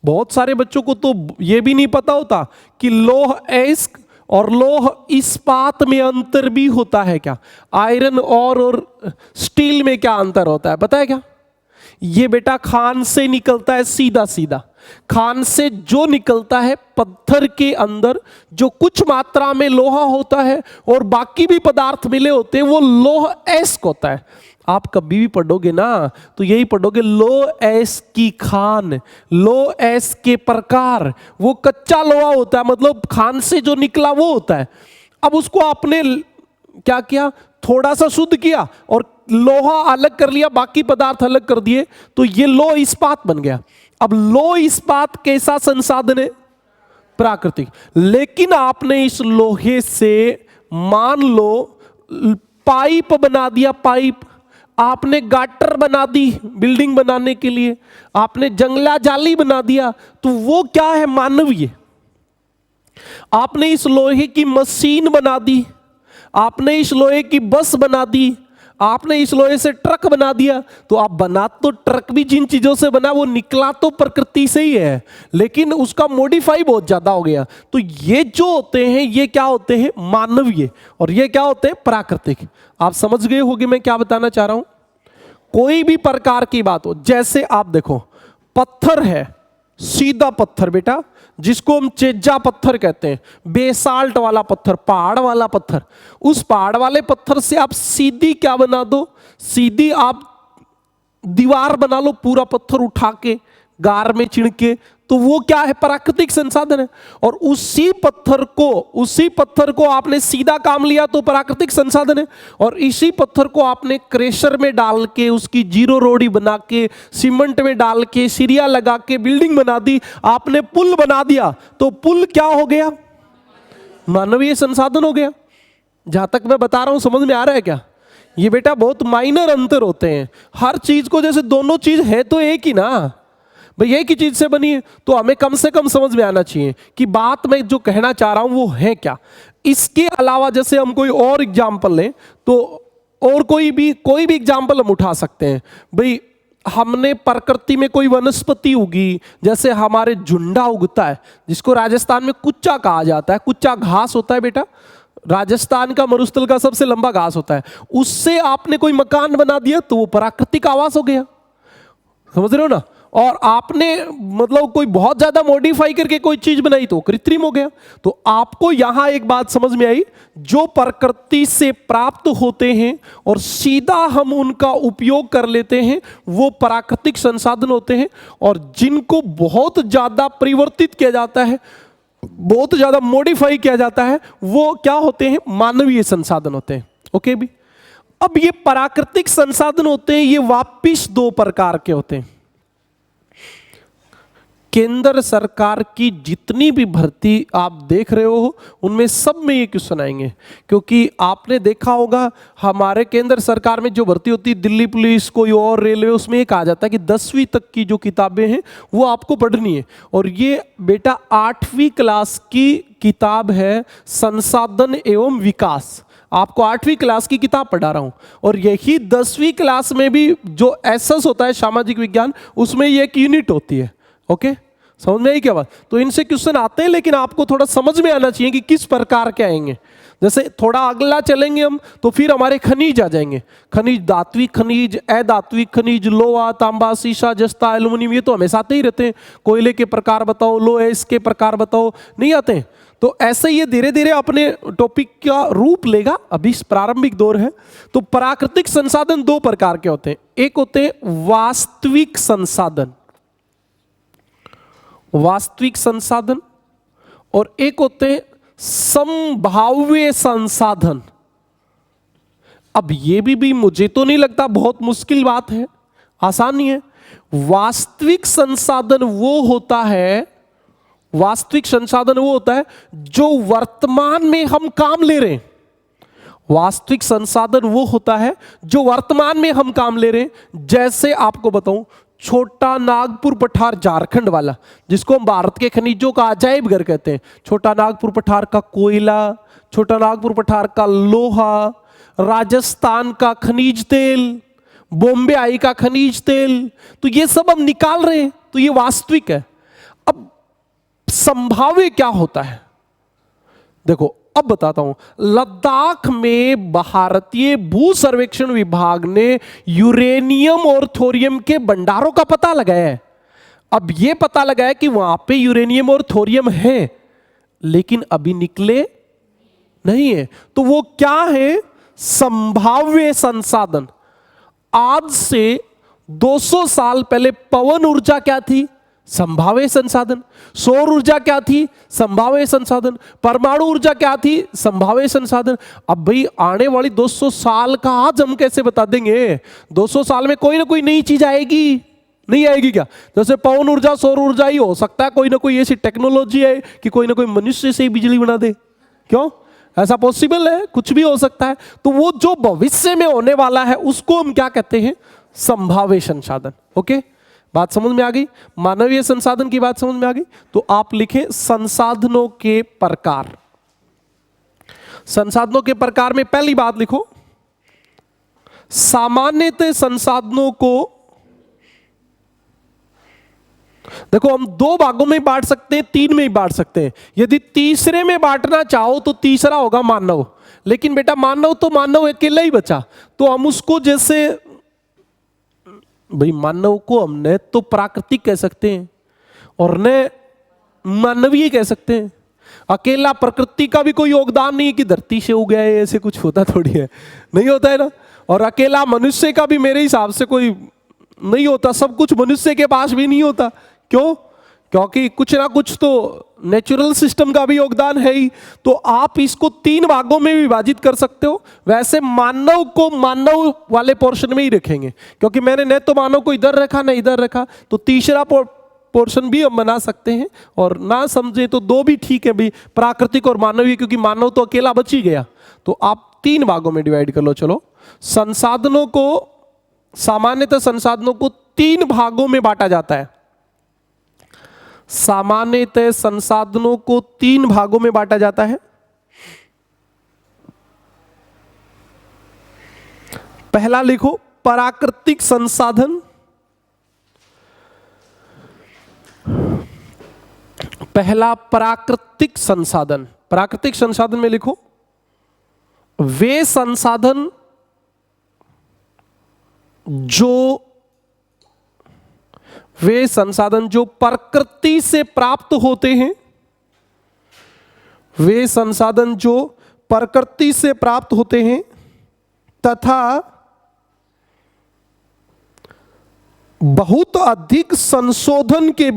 बहुत सारे बच्चों को तो ये भी नहीं पता होता कि लौह अयस्क और लौह इस्पात में अंतर भी होता है क्या। आयरन और स्टील में क्या अंतर होता है पता है क्या? ये बेटा खान से निकलता है सीधा सीधा। खान से जो निकलता है पत्थर के अंदर जो कुछ मात्रा में लोहा होता है और बाकी भी पदार्थ मिले होते हैं, वो लौह अयस्क होता है। आप कभी भी पढ़ोगे ना तो यही पढ़ोगे, लौह अयस्क की खान, लौह अयस्क के प्रकार। वो कच्चा लोहा होता है, मतलब खान से जो निकला वो होता है। अब उसको आपने क्या किया, थोड़ा सा शुद्ध किया और लोहा अलग कर लिया, बाकी पदार्थ अलग कर दिए, तो ये लौह इस्पात बन गया। अब लौह इस्पात कैसा संसाधन है? प्राकृतिक। लेकिन आपने इस लोहे से मान लो पाइप बना दिया, पाइप। आपने गाटर बना दी बिल्डिंग बनाने के लिए, आपने जंगला जाली बना दिया, तो वो क्या है? मानवीय। आपने इस लोहे की मशीन बना दी, आपने इस लोहे की बस बना दी, आपने इस लोहे से ट्रक बना दिया। तो आप बना तो ट्रक भी जिन चीजों से बना वो निकला तो प्रकृति से ही है, लेकिन उसका मॉडिफाई बहुत ज्यादा हो गया। तो ये जो होते हैं ये क्या होते हैं? मानवीय। और ये क्या होते हैं? प्राकृतिक। आप समझ गए होंगे मैं क्या बताना चाह रहा हूं। कोई भी प्रकार की बात हो, जैसे आप देखो पत्थर है, सीधा पत्थर बेटा, जिसको हम चेजा पत्थर कहते हैं, बेसाल्ट वाला पत्थर, पहाड़ वाला पत्थर। उस पहाड़ वाले पत्थर से आप सीधी क्या बना दो, सीधी आप दीवार बना लो, पूरा पत्थर उठा के गार में चिड़ के, तो वो क्या है? प्राकृतिक संसाधन है। और उसी पत्थर को आपने सीधा काम लिया तो प्राकृतिक संसाधन है। और इसी पत्थर को आपने क्रेशर में डाल के उसकी जीरो रोडी बना के, सीमेंट में डाल के, सिरिया लगा के बिल्डिंग बना दी, आपने पुल बना दिया, तो पुल क्या हो गया? मानवीय संसाधन हो गया। जहां तक मैं बता रहा हूं समझ में आ रहा है क्या? ये बेटा बहुत माइनर अंतर होते हैं। हर चीज को जैसे दोनों चीज है तो एक ही ना, भाई एक ही चीज से बनी है, तो हमें कम से कम समझ में आना चाहिए कि बात मैं जो कहना चाह रहा हूं वो है क्या। इसके अलावा जैसे हम कोई और एग्जाम्पल लें तो और कोई भी एग्जाम्पल हम उठा सकते हैं। भाई हमने प्रकृति में कोई वनस्पति उगी, जैसे हमारे झुंडा उगता है जिसको राजस्थान में कुच्चा कहा जाता है। कुच्चा घास होता है बेटा, राजस्थान का मरुस्थल का सबसे लंबा घास होता है। उससे आपने कोई मकान बना दिया तो वो प्राकृतिक आवास हो गया, समझ रहे हो ना। और आपने मतलब कोई बहुत ज्यादा मॉडिफाई करके कोई चीज बनाई तो कृत्रिम हो गया। तो आपको यहां एक बात समझ में आई, जो प्रकृति से प्राप्त होते हैं और सीधा हम उनका उपयोग कर लेते हैं वो प्राकृतिक संसाधन होते हैं, और जिनको बहुत ज्यादा परिवर्तित किया जाता है, बहुत ज्यादा मॉडिफाई किया जाता है, वो क्या होते हैं, मानवीय संसाधन होते हैं। ओके भी। अब ये प्राकृतिक संसाधन होते हैं, ये वापिस दो प्रकार के होते हैं। केंद्र सरकार की जितनी भी भर्ती आप देख रहे हो उनमें सब में ये क्वेश्चन आएंगे, क्योंकि आपने देखा होगा हमारे केंद्र सरकार में जो भर्ती होती है, दिल्ली पुलिस, कोई और रेलवे, उसमें ये कहा जाता है कि 10वीं तक की जो किताबें हैं वो आपको पढ़नी है। और ये बेटा 8वीं क्लास की किताब है, संसाधन एवं विकास। आपको 8वीं क्लास की किताब पढ़ा रहा हूं, और यही 10वीं क्लास में भी जो एसएस होता है सामाजिक विज्ञान, उसमें ये एक यूनिट होती है। ओके, समझ में आई क्या बात। तो इनसे क्वेश्चन आते हैं, लेकिन आपको थोड़ा समझ में आना चाहिए कि किस प्रकार के आएंगे। जैसे थोड़ा अगला चलेंगे हम तो फिर हमारे खनिज आ जाएंगे। खनिज, धात्विक खनिज, अधात्विक खनिज, लोहा, तांबा, सीसा, जस्ता, एल्युमिनियम, ये तो हमेशा आते ही रहते हैं। कोयले के प्रकार बताओ, लोहे के प्रकार बताओ, नहीं आते हैं। तो ऐसे ये धीरे धीरे अपने टॉपिक का रूप लेगा, अभी प्रारंभिक दौर है। तो प्राकृतिक संसाधन दो प्रकार के होते हैं, एक होते हैं वास्तविक संसाधन, वास्तविक संसाधन, और एक होते हैं संभाव्य संसाधन। अब ये भी मुझे तो नहीं लगता बहुत मुश्किल बात है, आसान नहीं है। वास्तविक संसाधन वो होता है, वास्तविक संसाधन वो होता है जो वर्तमान में हम काम ले रहे हैं। वास्तविक संसाधन वो होता है जो वर्तमान में हम काम ले रहे हैं। जैसे आपको बताऊं, छोटा नागपुर पठार झारखंड वाला, जिसको हम भारत के खनिजों का अजायब घर कहते हैं, छोटा नागपुर पठार का कोयला, छोटा नागपुर पठार का लोहा, राजस्थान का खनिज तेल, बॉम्बे आई का खनिज तेल, तो ये सब हम निकाल रहे हैं, तो ये वास्तविक है। अब संभाव्य क्या होता है, देखो अब बताता हूं। लद्दाख में भारतीय भू सर्वेक्षण विभाग ने यूरेनियम और थोरियम के भंडारों का पता लगाया है। अब यह पता लगाया कि वहां पे यूरेनियम और थोरियम है, लेकिन अभी निकले नहीं है। तो वो क्या है, संभाव्य संसाधन। आज से 200 साल पहले पवन ऊर्जा क्या थी, संभाव्य संसाधन। सौर ऊर्जा क्या थी, संभाव्य संसाधन। परमाणु ऊर्जा क्या थी, संभाव्य संसाधन। अब भाई आने वाली 200 साल का आज हम कैसे बता देंगे, 200 साल में कोई ना कोई नई चीज आएगी, नहीं आएगी क्या। जैसे पवन ऊर्जा, सौर ऊर्जा ही हो सकता है कोई ना कोई ऐसी टेक्नोलॉजी है कि कोई ना कोई मनुष्य से ही बिजली बना दे, क्यों, ऐसा पॉसिबल है, कुछ भी हो सकता है। तो वो जो भविष्य में होने वाला है उसको हम क्या कहते हैं, संभाव्य संसाधन। ओके, बात समझ में आ गई। मानवीय संसाधन की बात समझ में आ गई। तो आप लिखें संसाधनों के प्रकार। संसाधनों के प्रकार में पहली बात लिखो, सामान्यतः संसाधनों को देखो हम दो भागों में बांट सकते हैं, तीन में ही बांट सकते हैं। यदि तीसरे में बांटना चाहो तो तीसरा होगा मानव, लेकिन बेटा मानव तो मानव अकेला ही बचा, तो हम उसको जैसे भाई मानव को हमने तो प्राकृतिक कह सकते हैं और न मानवीय कह सकते हैं। अकेला प्रकृति का भी कोई योगदान नहीं है कि धरती से उग गया है, ऐसे कुछ होता थोड़ी है, नहीं होता है ना। और अकेला मनुष्य का भी मेरे हिसाब से कोई नहीं होता, सब कुछ मनुष्य के पास भी नहीं होता। क्यों, क्योंकि कुछ ना कुछ तो नेचुरल सिस्टम का भी योगदान है ही। तो आप इसको तीन भागों में विभाजित कर सकते हो। वैसे मानव को मानव वाले पोर्शन में ही रखेंगे, क्योंकि मैंने न तो मानव को इधर रखा न इधर रखा, तो तीसरा पोर्शन भी हम बना सकते हैं। और ना समझे तो दो भी ठीक है भाई, प्राकृतिक और मानवीय, क्योंकि मानव तो अकेला बच ही गया। तो आप तीन भागों में डिवाइड कर लो। चलो, संसाधनों को, सामान्यतः संसाधनों को तीन भागों में बांटा जाता है। सामान्यतः संसाधनों को 3 भागों में बांटा जाता है। पहला लिखो प्राकृतिक संसाधन। पहला प्राकृतिक संसाधन। प्राकृतिक संसाधन में लिखो वे संसाधन जो प्रकृति से प्राप्त होते हैं। वे संसाधन जो प्रकृति से प्राप्त होते हैं तथा बहुत अधिक संशोधन के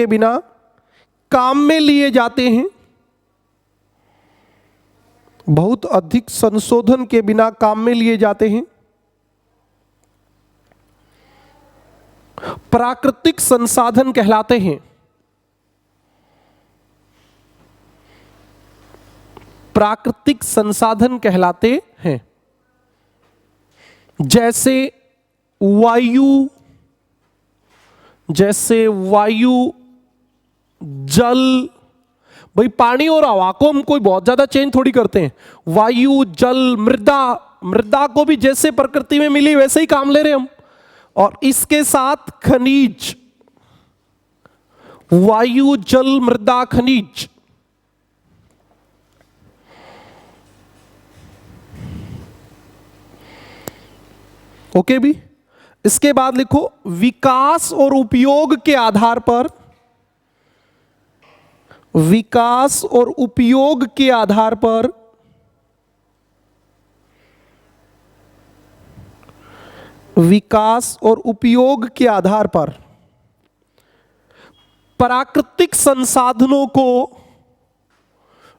बिना काम में लिए जाते हैं। बहुत अधिक संशोधन के बिना काम में लिए जाते हैं। प्राकृतिक संसाधन कहलाते हैं। प्राकृतिक संसाधन कहलाते हैं। जैसे वायु, जल। भाई पानी और हवा को हम कोई बहुत ज्यादा चेंज थोड़ी करते हैं। वायु, जल, मृदा को भी जैसे प्रकृति में मिली वैसे ही काम ले रहे हम। और इसके साथ खनिज, वायु, जल, मृदा, खनिज। ओके भी। इसके बाद लिखो विकास और उपयोग के आधार पर, विकास और उपयोग के आधार पर विकास और उपयोग के आधार पर प्राकृतिक संसाधनों को,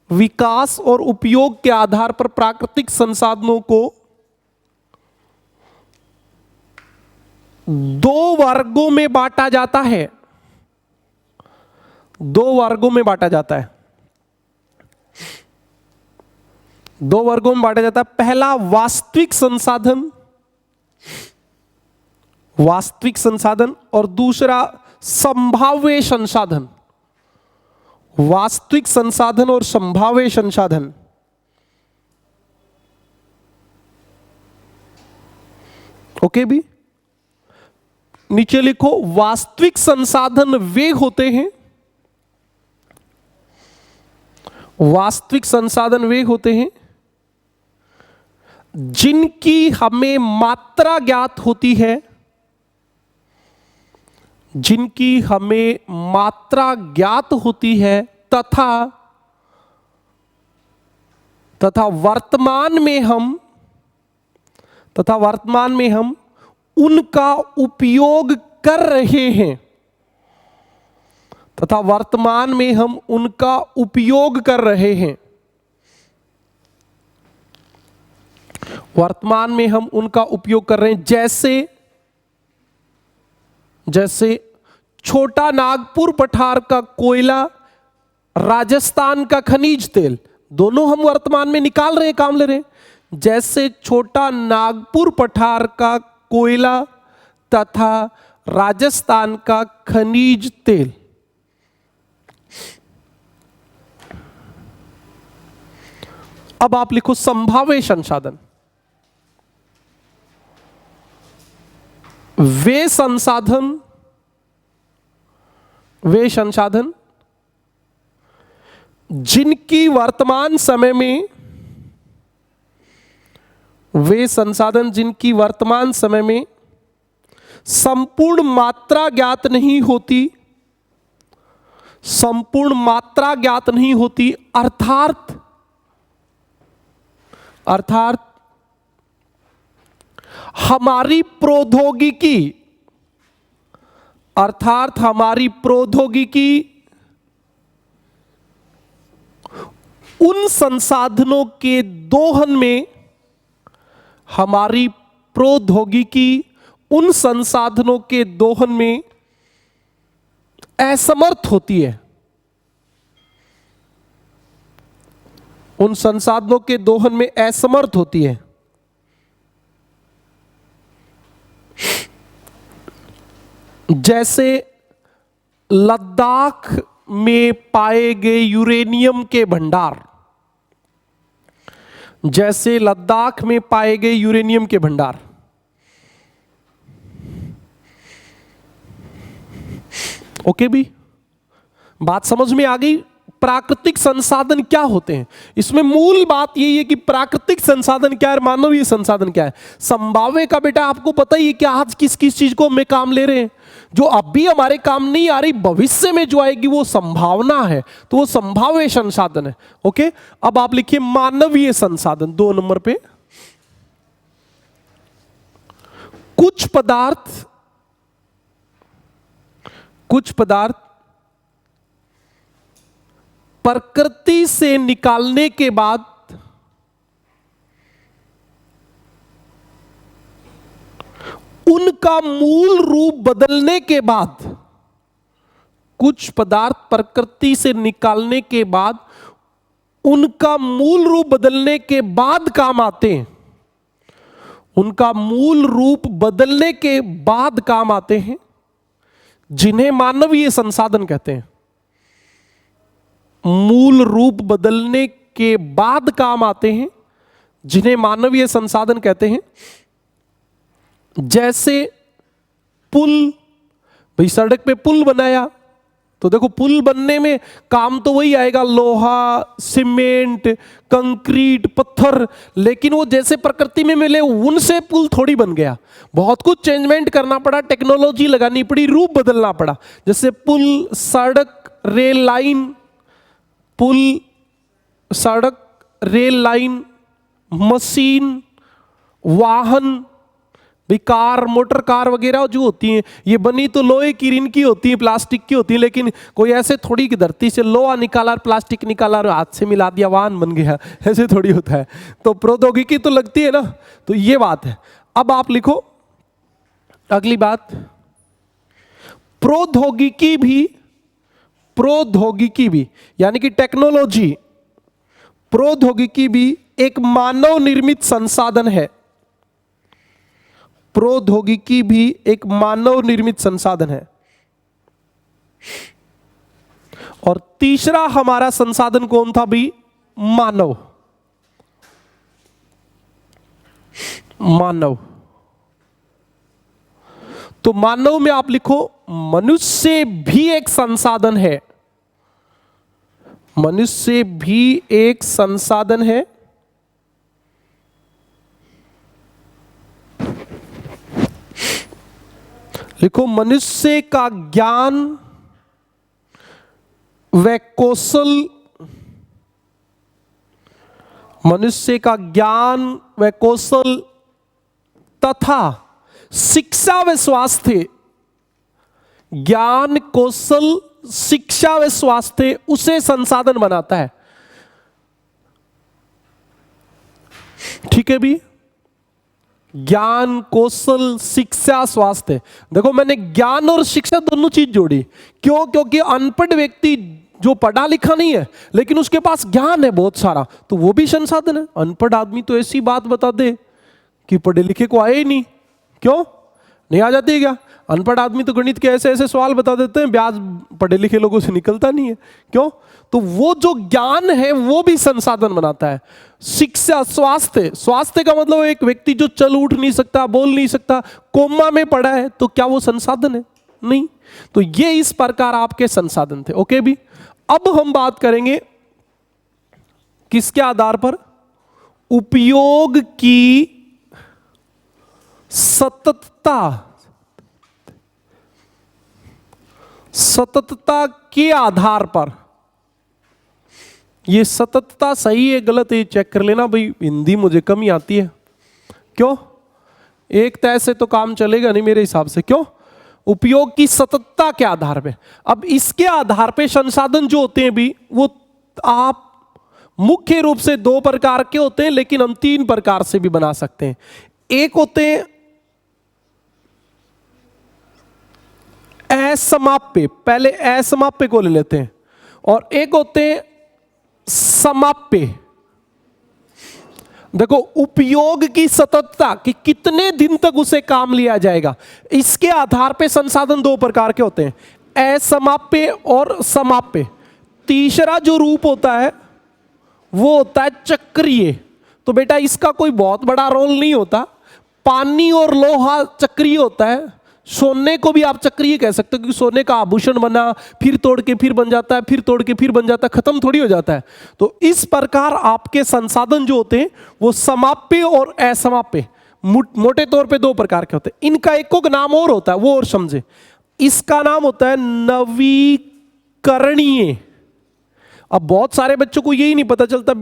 विकास और उपयोग के आधार पर प्राकृतिक संसाधनों को 2 वर्गों में बांटा जाता है। 2 वर्गों में बांटा जाता है। 2 वर्गों में बांटा जाता है। पहला वास्तविक संसाधन, वास्तविक संसाधन, और दूसरा संभाव्य संसाधन। वास्तविक संसाधन और संभाव्य संसाधन। ओके भी। नीचे लिखो वास्तविक संसाधन वे होते हैं, वास्तविक संसाधन वे होते हैं जिनकी हमें मात्रा ज्ञात होती है, जिनकी हमें मात्रा ज्ञात होती है तथा वर्तमान में हम उनका उपयोग कर रहे हैं, तथा वर्तमान में हम उनका उपयोग कर रहे हैं। वर्तमान में हम उनका उपयोग कर रहे हैं। जैसे छोटा नागपुर पठार का कोयला, राजस्थान का खनिज तेल, दोनों हम वर्तमान में निकाल रहे हैं, काम ले रहे हैं। जैसे छोटा नागपुर पठार का कोयला तथा राजस्थान का खनिज तेल। अब आप लिखो संभाव्य संसाधन। वे संसाधन जिनकी वर्तमान समय में, वे संसाधन जिनकी वर्तमान समय में संपूर्ण मात्रा ज्ञात नहीं होती, संपूर्ण मात्रा ज्ञात नहीं होती, अर्थात हमारी प्रौद्योगिकी उन संसाधनों के दोहन में, हमारी प्रौद्योगिकी उन संसाधनों के दोहन में असमर्थ होती है। उन संसाधनों के दोहन में असमर्थ होती है। जैसे लद्दाख में पाए गए यूरेनियम के भंडार, जैसे लद्दाख में पाए गए यूरेनियम के भंडार। ओके भी, बात समझ में आ गई? प्राकृतिक संसाधन क्या होते हैं, इसमें मूल बात यही है कि प्राकृतिक संसाधन क्या है, मानवीय संसाधन क्या है। संभाव्य का बेटा आपको पता ही है कि आज किस किस चीज को हमें काम ले रहे हैं, जो अभी हमारे काम नहीं आ रही भविष्य में जो आएगी वो संभावना है, तो वो संभाव्य संसाधन है। ओके, अब आप लिखिए मानवीय संसाधन 2 नंबर पे। कुछ पदार्थ प्रकृति से निकालने के बाद उनका मूल रूप बदलने के बाद, कुछ पदार्थ प्रकृति से निकालने के बाद उनका मूल रूप बदलने के बाद काम आते हैं, उनका मूल रूप बदलने के बाद काम आते हैं, जिन्हें मानवीय संसाधन कहते हैं। मूल रूप बदलने के बाद काम आते हैं, जिन्हें मानवीय संसाधन कहते हैं। जैसे पुल, भाई सड़क पे पुल बनाया तो देखो पुल बनने में काम तो वही आएगा, लोहा, सीमेंट, कंक्रीट, पत्थर, लेकिन वो जैसे प्रकृति में मिले उनसे पुल थोड़ी बन गया, बहुत कुछ चेंजमेंट करना पड़ा, टेक्नोलॉजी लगानी पड़ी, रूप बदलना पड़ा। जैसे पुल, सड़क, रेल लाइन, पुल, सड़क, रेल लाइन, मशीन, वाहन, भी कार, मोटर कार वगैरह जो होती हैं, ये बनी तो लोहे की, इनकी होती है, प्लास्टिक की होती है, लेकिन कोई ऐसे थोड़ी कि धरती से लोहा निकाला, प्लास्टिक निकाला और हाथ से मिला दिया वाहन बन गया, ऐसे थोड़ी होता है। तो प्रौद्योगिकी तो लगती है ना, तो ये बात है। अब आप लिखो अगली बात, प्रौद्योगिकी भी यानी कि टेक्नोलॉजी, प्रौद्योगिकी भी एक मानव निर्मित संसाधन है। प्रौद्योगिकी भी एक मानव निर्मित संसाधन है। और तीसरा हमारा संसाधन कौन था भी? मानव। तो मानव में आप लिखो मनुष्य भी एक संसाधन है, मनुष्य भी एक संसाधन है। लिखो मनुष्य का ज्ञान व कौशल, मनुष्य का ज्ञान व कौशल तथा शिक्षा व स्वास्थ्य, ज्ञान, कौशल, शिक्षा व स्वास्थ्य उसे संसाधन बनाता है। ठीक है भी, ज्ञान, कौशल, शिक्षा, स्वास्थ्य। देखो मैंने ज्ञान और शिक्षा दोनों चीज जोड़ी, क्यों? क्योंकि अनपढ़ व्यक्ति जो पढ़ा लिखा नहीं है लेकिन उसके पास ज्ञान है बहुत सारा, तो वो भी संसाधन है। अनपढ़ आदमी तो ऐसी बात बता दे कि पढ़े लिखे को आए ही नहीं, क्यों नहीं आ जाती है क्या? अनपढ़ आदमी तो गणित के ऐसे ऐसे सवाल बता देते हैं, ब्याज पढ़े लिखे लोगों से निकलता नहीं है, क्यों? तो वो जो ज्ञान है वो भी संसाधन बनाता है। शिक्षा, स्वास्थ्य, स्वास्थ्य का मतलब एक व्यक्ति जो चल उठ नहीं सकता, बोल नहीं सकता, कोमा में पड़ा है, तो क्या वो संसाधन है? नहीं। तो ये इस प्रकार आपके संसाधन थे। ओके भी, अब हम बात करेंगे किसके आधार पर? उपयोग की सततता के आधार पर। ये सततता सही है गलत है चेक कर लेना भाई, हिंदी मुझे कम ही आती है, क्यों? एक तय से तो काम चलेगा नहीं मेरे हिसाब से, क्यों? उपयोग की सततता के आधार पे। अब इसके आधार पे संसाधन जो होते हैं भी, वो आप मुख्य रूप से 2 प्रकार के होते हैं, लेकिन हम 3 प्रकार से भी बना सकते हैं। एक होते हैं असमाप्य, पहले असमाप्य को ले लेते हैं, और एक होते हैं समाप्य। देखो, उपयोग की सततता कि कितने दिन तक उसे काम लिया जाएगा, इसके आधार पे संसाधन दो प्रकार के होते हैं, असमाप्य और समाप्य। तीसरा जो रूप होता है वो होता है चक्रीय। तो बेटा इसका कोई बहुत बड़ा रोल नहीं होता। पानी और लोहा चक्रीय होता है, सोने को भी आप चक्रीय कह सकते हो, क्योंकि सोने का आभूषण बना, फिर तोड़ के फिर बन जाता है, फिर तोड़ के फिर बन जाता है, खत्म थोड़ी हो जाता है। तो इस प्रकार आपके संसाधन जो होते हैं वो समाप्य और असमाप्य मोटे तौर पे दो प्रकार के होते हैं। इनका एक को नाम और होता है, वो और समझे। इसका नाम होता है नवीकरणीय। अब बहुत सारे बच्चों को यही नहीं पता चलता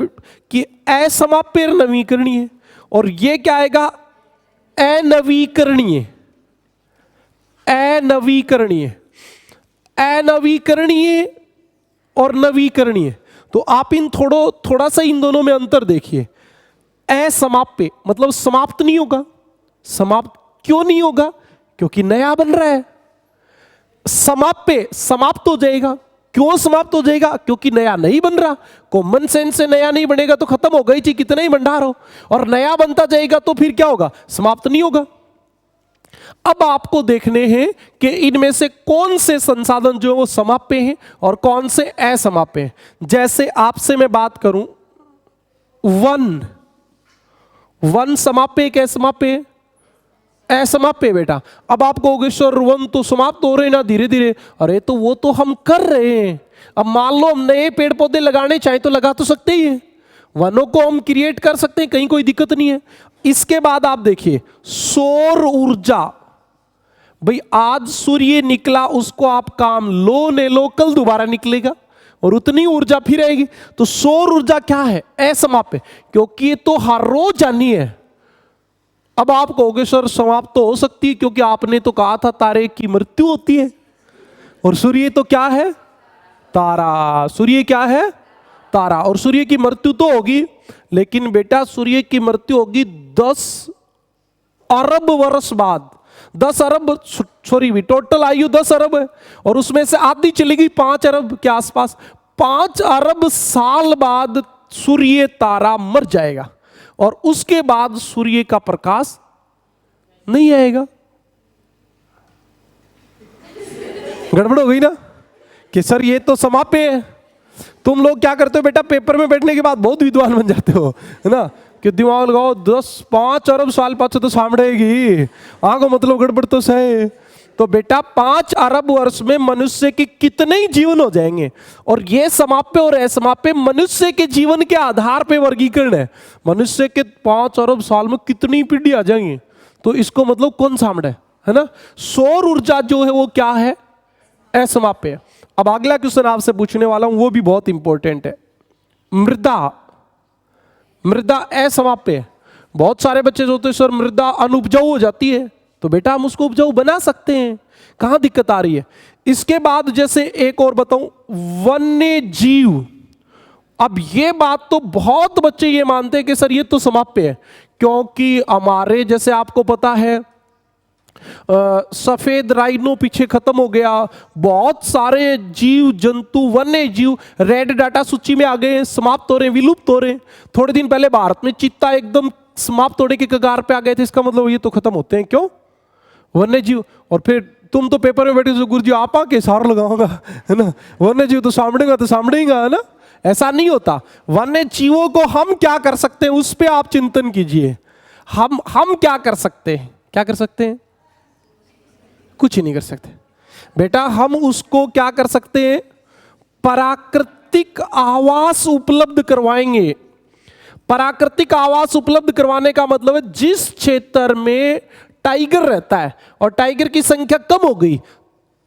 कि असमाप्य और नवीकरणीय, और ये क्या आएगा, अनवीकरणीय। अनवीकरणीय, अनवीकरणीय और नवीकरणीय। तो आप इन थोड़ा सा इन दोनों में अंतर देखिए। असमाप्य मतलब समाप्त नहीं होगा। समाप्त क्यों नहीं होगा? क्योंकि नया बन रहा है। समाप्य समाप्त हो जाएगा। क्यों समाप्त हो जाएगा? क्योंकि नया नहीं बन रहा। कॉमन सेंस से नया नहीं बनेगा तो खत्म हो गई, चाहे कितना ही भंडार हो। और नया बनता जाएगा तो फिर क्या होगा? समाप्त नहीं होगा। अब आपको देखने हैं कि इनमें से कौन से संसाधन जो है वो समाप्य हैं और कौन से असमाप्य हैं। जैसे आपसे मैं बात करूं, वन समाप्य है कि असमाप्य है? असमाप्य बेटा। अब आप कहोगे सर वन तो समाप्त हो रहे ना धीरे धीरे। अरे तो वो तो हम कर रहे हैं। अब मान लो हम नए पेड़ पौधे लगाने चाहे तो लगा तो सकते ही हैं, वनों को हम क्रिएट कर सकते हैं, कहीं कोई दिक्कत नहीं है। इसके बाद आप देखिए सौर ऊर्जा। भाई आज सूर्य निकला, उसको आप काम लो ने लो, कल दोबारा निकलेगा और उतनी ऊर्जा फिर आएगी। तो सौर ऊर्जा क्या है? असमाप्य, क्योंकि ये तो हर रोज आनी है। अब आप कहोगे सर समाप्त तो हो सकती है, क्योंकि आपने तो कहा था तारे की मृत्यु होती है, और सूर्य तो क्या है? तारा। सूर्य क्या है? तारा। और सूर्य की मृत्यु तो होगी, लेकिन बेटा सूर्य की मृत्यु होगी 10 अरब वर्ष बाद। 10 अरब सॉरी, टोटल आयु 10 अरब है, और उसमें से आधी चलेगी 5 अरब के आसपास। 5 अरब साल बाद सूर्य तारा मर जाएगा, और उसके बाद सूर्य का प्रकाश नहीं आएगा। गड़बड़ हो गई ना कि सर ये तो समाप्य है। तुम लोग क्या करते हो बेटा, पेपर में बैठने के बाद बहुत विद्वान बन जाते हो, है ना, कि दिमाग लगाओ 5 अरब साल पाछे तो सामड़ेगी आगो, मतलब गड़बड़ तो सही। तो बेटा 5 अरब वर्ष में मनुष्य के कितने ही जीवन हो जाएंगे। और ये समाप्य और असमाप्य मनुष्य के जीवन के आधार पे वर्गीकरण है। मनुष्य के 5 अरब साल में कितनी पीढ़ी आ जाएंगी, तो इसको मतलब कौन सामड़े, है ना। सौर ऊर्जा जो है वो क्या है? असमाप्य। अब अगला क्वेश्चन आपसे पूछने वाला हूं, वो भी बहुत इंपॉर्टेंट है। मृदा असमाप्य है। बहुत सारे बच्चे जो होते हैं सर मृदा अनुपजाऊ हो जाती है, तो बेटा हम उसको उपजाऊ बना सकते हैं, कहां दिक्कत आ रही है? इसके बाद जैसे एक और बताऊं, वन्य जीव। अब ये बात तो बहुत बच्चे ये मानते हैं कि सर ये तो समाप्य है, क्योंकि हमारे जैसे आपको पता है सफेद राइनो पीछे खत्म हो गया, बहुत सारे जीव जंतु वन्य जीव रेड डाटा सूची में आ गए, समाप्त हो रहे, विलुप्त हो रहे। थोड़े दिन पहले भारत में चीता एकदम समाप्त होने के कगार पे आ गए थे, इसका मतलब ये तो खत्म होते हैं। क्यों? वन्य जीव। और फिर तुम तो पेपर में बैठे हो गुरुजी आप आके सार लगाओगा, है ना, वन्य जीव तो सामड़ेगा तो सामड़ेगा, है ना। ऐसा नहीं होता। वन्य जीवों को हम क्या कर सकते हैं उस पर आप चिंतन कीजिए। हम क्या कर सकते हैं? क्या कर सकते हैं? कुछ नहीं कर सकते बेटा। हम उसको क्या कर सकते हैं? प्राकृतिक आवास उपलब्ध करवाएंगे। प्राकृतिक आवास उपलब्ध करवाने का मतलब है जिस क्षेत्र में टाइगर रहता है और टाइगर की संख्या कम हो गई,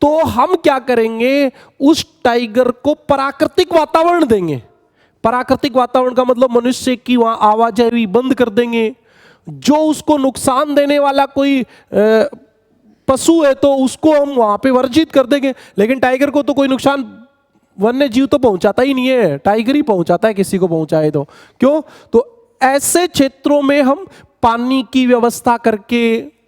तो हम क्या करेंगे? उस टाइगर को प्राकृतिक वातावरण देंगे। प्राकृतिक वातावरण का मतलब मनुष्य की वहां आवाजाही बंद कर देंगे। जो उसको नुकसान देने वाला कोई पशु है तो उसको हम वहां पे वर्जित कर देंगे। लेकिन टाइगर को तो कोई नुकसान वन्य जीव तो पहुंचाता ही नहीं है, टाइगर ही पहुंचाता है किसी को पहुंचाए तो। क्यों? तो ऐसे क्षेत्रों में हम पानी की व्यवस्था करके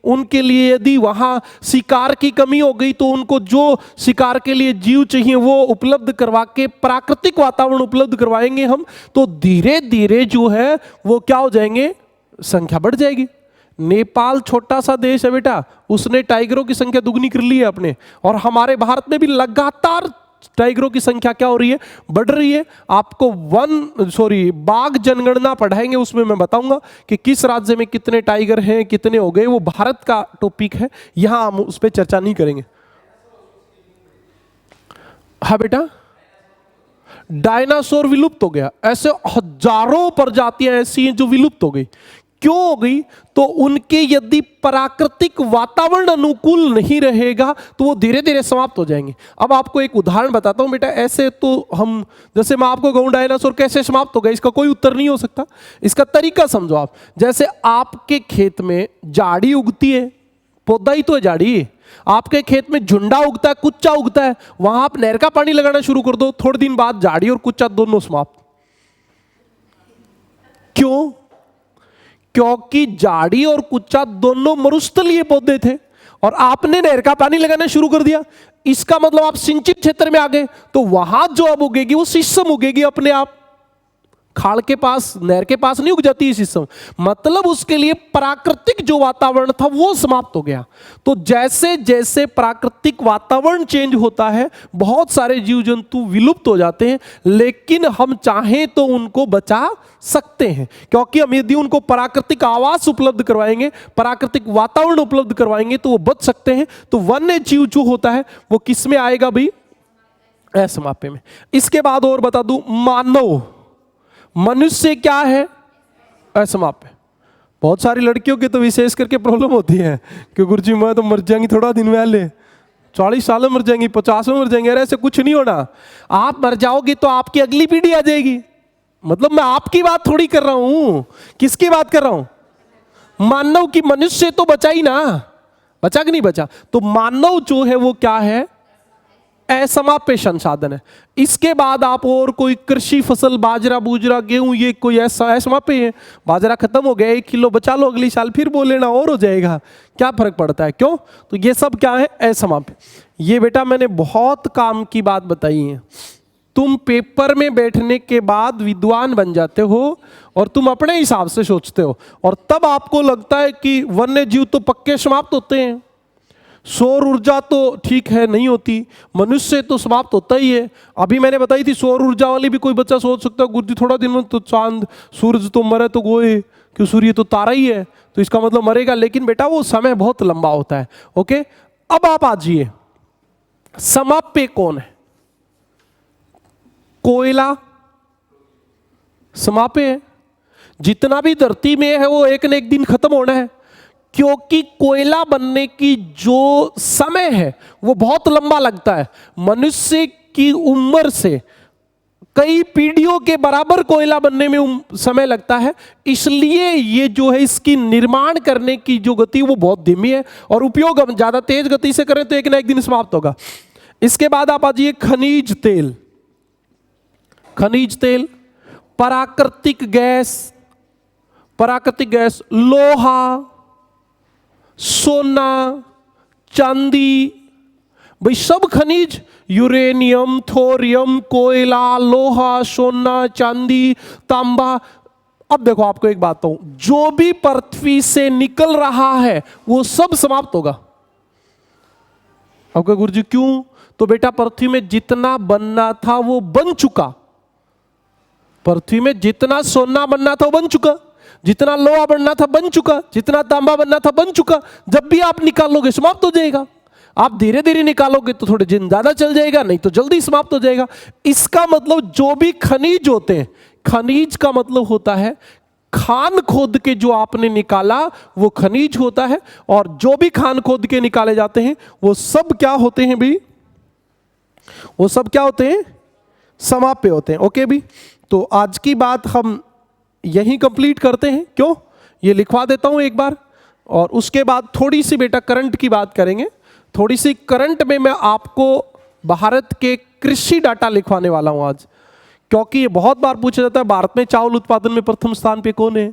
उनके लिए यदि वहां शिकार की कमी हो गई तो उनको जो शिकार के लिए जीव चाहिए वो उपलब्ध करवा के प्राकृतिक वातावरण उपलब्ध करवाएंगे हम, तो धीरे धीरे जो है वो क्या हो जाएंगे, संख्या बढ़ जाएगी। नेपाल छोटा सा देश है बेटा, उसने टाइगरों की संख्या दुगनी कर ली है अपने, और हमारे भारत में भी लगातार टाइगरों की संख्या क्या हो रही है, बढ़ रही है। आपको बाघ जनगणना पढ़ाएंगे, उसमें मैं बताऊंगा कि किस राज्य में कितने टाइगर हैं, कितने हो गए, वो भारत का टॉपिक है, यहां हम उस पर चर्चा नहीं करेंगे। हाँ बेटा, डायनासोर विलुप्त हो गया, ऐसे हजारों प्रजातियां ऐसी हैं जो विलुप्त हो गई। क्यों हो गई? तो उनके यदि प्राकृतिक वातावरण अनुकूल नहीं रहेगा तो वो धीरे धीरे समाप्त हो जाएंगे। अब आपको एक उदाहरण बताता हूं बेटा, ऐसे तो हम, जैसे मैं आपको कहूं डायनासोर कैसे समाप्त हो गए, इसका कोई उत्तर नहीं हो सकता। इसका तरीका समझो आप, जैसे आपके खेत में झाड़ी उगती है, पौधा ही तो है झाड़ी, आपके खेत में झुंडा उगता है, कुच्चा उगता है, वहां आप नहर का पानी लगाना शुरू कर दो, थोड़े दिन बाद झाड़ी और कुच्चा दोनों समाप्त। क्यों? क्योंकि झाड़ी और कुच्चा दोनों मरुस्थलीय पौधे थे और आपने नहर का पानी लगाना शुरू कर दिया। इसका मतलब आप सिंचित क्षेत्र में आ गए, तो वहां जो अब उगेगी वो शीशम उगेगी अपने आप, खाल के पास, नहर के पास नहीं उग जाती है शीशम, मतलब उसके लिए प्राकृतिक जो वातावरण था वो समाप्त हो गया। तो जैसे जैसे प्राकृतिक वातावरण चेंज होता है, बहुत सारे जीव जंतु विलुप्त हो जाते हैं, लेकिन हम चाहें तो उनको बचा सकते हैं, क्योंकि हम यदि उनको प्राकृतिक आवास उपलब्ध करवाएंगे, प्राकृतिक वातावरण उपलब्ध करवाएंगे तो वो बच सकते हैं। तो वन्य जीव जो होता है वो किस में आएगा भाई? असमाप्य में। इसके बाद और बता दूं, मानव, मनुष्य क्या है? असमाप्य। बहुत सारी लड़कियों की तो विशेष करके प्रॉब्लम होती है कि गुरुजी मैं तो मर जाएंगी थोड़ा दिन पहले, 40 साल में मर जाएंगी, 50 में मर जाएंगे। अरे ऐसे कुछ नहीं होना, आप मर जाओगी तो आपकी अगली पीढ़ी आ जाएगी। मतलब मैं आपकी बात थोड़ी कर रहा हूं, किसकी बात कर रहा हूं? मानव की। मनुष्य तो बचा ही ना, बचा कि नहीं बचा? तो मानव जो है वो क्या है? असमाप्य संसाधन है। इसके बाद आप और कोई कृषि फसल, बाजरा बूजरा गेहूं, ये कोई ऐसा असमाप्य है। बाजरा खत्म हो गया, 1 किलो बचा लो, अगली साल फिर बो लेना और हो जाएगा, क्या फर्क पड़ता है? क्यों? तो ये सब क्या है? असमाप्य। ये बेटा मैंने बहुत काम की बात बताई है। तुम पेपर में बैठने के बाद विद्वान बन जाते हो और तुम अपने हिसाब से सोचते हो, और तब आपको लगता है कि वन्य जीव तो पक्के समाप्त होते हैं, सौर ऊर्जा तो ठीक है नहीं होती, मनुष्य तो समाप्त होता ही है। अभी मैंने बताई थी सौर ऊर्जा वाली भी कोई बच्चा सोच सकता है गुरुजी थोड़ा दिन में तो चांद सूरज तो मरे तो गोए, क्यों सूर्य तो तारा ही है, तो इसका मतलब मरेगा। लेकिन बेटा वो समय बहुत लंबा होता है। ओके, अब आप आ जाइए, समाप्य कौन है? कोयला समाप्य है। जितना भी धरती में है वो एक न एक दिन खत्म होना है, क्योंकि कोयला बनने की जो समय है वो बहुत लंबा लगता है। मनुष्य की उम्र से कई पीढ़ियों के बराबर कोयला बनने में समय लगता है, इसलिए ये जो है इसकी निर्माण करने की जो गति वो बहुत धीमी है, और उपयोग हम ज्यादा तेज गति से करें तो एक ना एक दिन समाप्त होगा। इसके बाद आप आ जाइए खनिज तेल। खनिज तेल, प्राकृतिक गैस, लोहा, सोना, चांदी, भाई सब खनिज, यूरेनियम, थोरियम, कोयला, लोहा, सोना, चांदी, तांबा। अब देखो आपको एक बात कहूं, जो भी पृथ्वी से निकल रहा है वो सब समाप्त होगा। आपका गुरुजी क्यों? तो बेटा पृथ्वी में जितना बनना था वो बन चुका, पृथ्वी में जितना सोना बनना था वो बन चुका, जितना लोहा बनना था बन चुका, जितना तांबा बनना था बन चुका। जब भी आप निकालोगे समाप्त हो जाएगा। आप धीरे धीरे निकालोगे तो थोड़े दिन ज्यादा चल जाएगा, नहीं तो जल्दी समाप्त हो जाएगा। इसका मतलब जो भी खनिज होते हैं, खनिज का मतलब होता है खान खोद के जो आपने निकाला वो खनिज होता है, और जो भी खान खोद के निकाले जाते हैं वो सब क्या होते हैं भाई? वो सब क्या होते हैं? समाप्य होते हैं। ओके भी, तो आज की बात हम यहीं कंप्लीट करते हैं। क्यों? ये लिखवा देता हूं एक बार, और उसके बाद थोड़ी सी बेटा करंट की बात करेंगे। थोड़ी सी करंट में मैं आपको भारत के कृषि डाटा लिखवाने वाला हूं आज, क्योंकि ये बहुत बार पूछा जाता है भारत में चावल उत्पादन में प्रथम स्थान पे कौन है?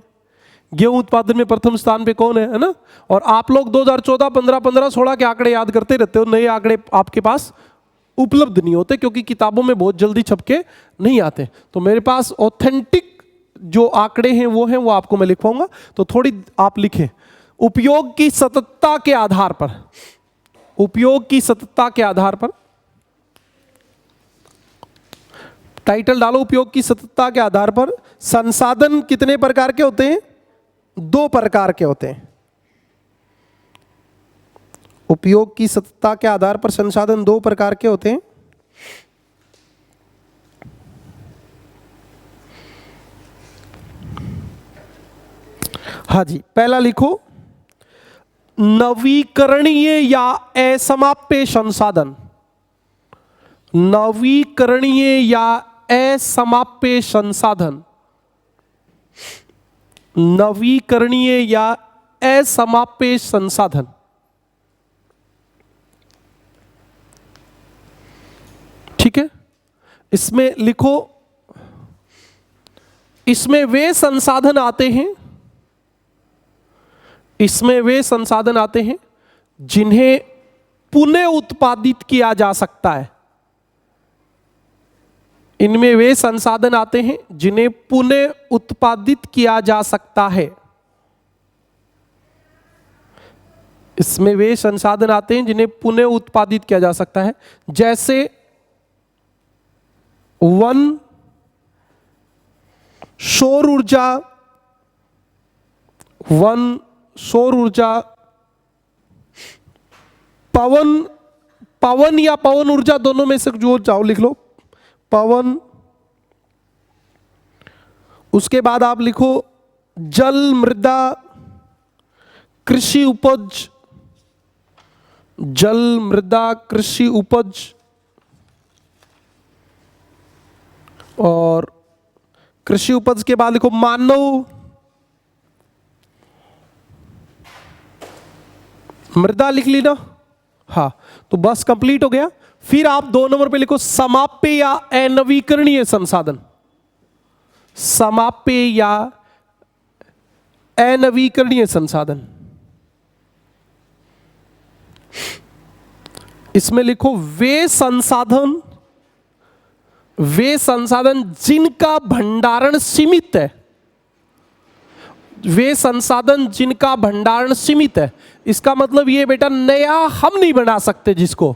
गेहूं उत्पादन में प्रथम स्थान पे कौन है ना? और आप लोग 2014, 15, 15, 16 के आंकड़े याद करते रहते हो, नए आंकड़े आपके पास उपलब्ध नहीं होते क्योंकि किताबों में बहुत जल्दी छपके नहीं आते। तो मेरे पास ऑथेंटिक जो आंकड़े हैं वो आपको मैं लिखवाऊंगा, तो थोड़ी आप लिखें। उपयोग की सततता के आधार पर, उपयोग की सततता के आधार पर, टाइटल डालो उपयोग की सततता के आधार पर। संसाधन कितने प्रकार के होते हैं? 2 प्रकार के होते हैं। उपयोग की सततता के आधार पर संसाधन 2 प्रकार के होते हैं। हाँ जी, पहला लिखो नवीकरणीय या असमाप्य संसाधन। नवीकरणीय या असमाप्य संसाधन, नवीकरणीय या असमाप्य संसाधन। ठीक है, इसमें लिखो, इसमें वे संसाधन आते हैं, इसमें वे संसाधन आते हैं जिन्हें पुनः उत्पादित किया जा सकता है। इनमें वे संसाधन आते हैं जिन्हें पुनः उत्पादित किया जा सकता है। इसमें वे संसाधन आते हैं जिन्हें पुनः उत्पादित किया जा सकता है, जैसे वन, सौर ऊर्जा, वन, सौर ऊर्जा, पवन, पवन या पवन ऊर्जा दोनों में से जो चाहो लिख लो, पवन। उसके बाद आप लिखो जल, मृदा, कृषि उपज, जल, मृदा, कृषि उपज, और कृषि उपज के बाद लिखो मानव, मृदा लिख ली ना? हाँ, तो बस कंप्लीट हो गया। फिर आप 2 नंबर पे लिखो समाप्य या अनवीकरणीय संसाधन। समाप्य या अनवीकरणीय संसाधन, इसमें लिखो वे संसाधन, वे संसाधन जिनका भंडारण सीमित है। वे संसाधन जिनका भंडारण सीमित है, इसका मतलब ये बेटा नया हम नहीं बना सकते। जिसको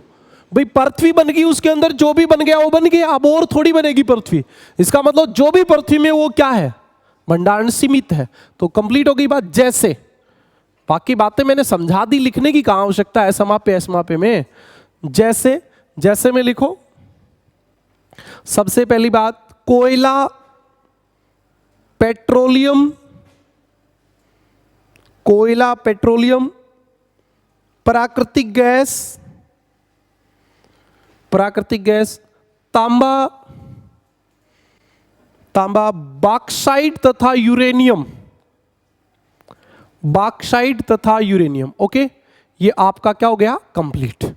भाई पृथ्वी बन गई, उसके अंदर जो भी बन गया वो बन गया, अब और थोड़ी बनेगी पृथ्वी। इसका मतलब जो भी पृथ्वी में वो क्या है? भंडारण सीमित है। तो कंप्लीट हो गई बात। जैसे बाकी बातें मैंने समझा दी, लिखने की कहां आवश्यकता है समाप्य असमाप्य में। जैसे, जैसे में लिखो सबसे पहली बात कोयला, पेट्रोलियम, कोयला, पेट्रोलियम, प्राकृतिक गैस, प्राकृतिक गैस, तांबा, तांबा, बॉक्साइट तथा यूरेनियम, बॉक्साइट तथा यूरेनियम। ओके, ये आपका क्या हो गया? कंप्लीट।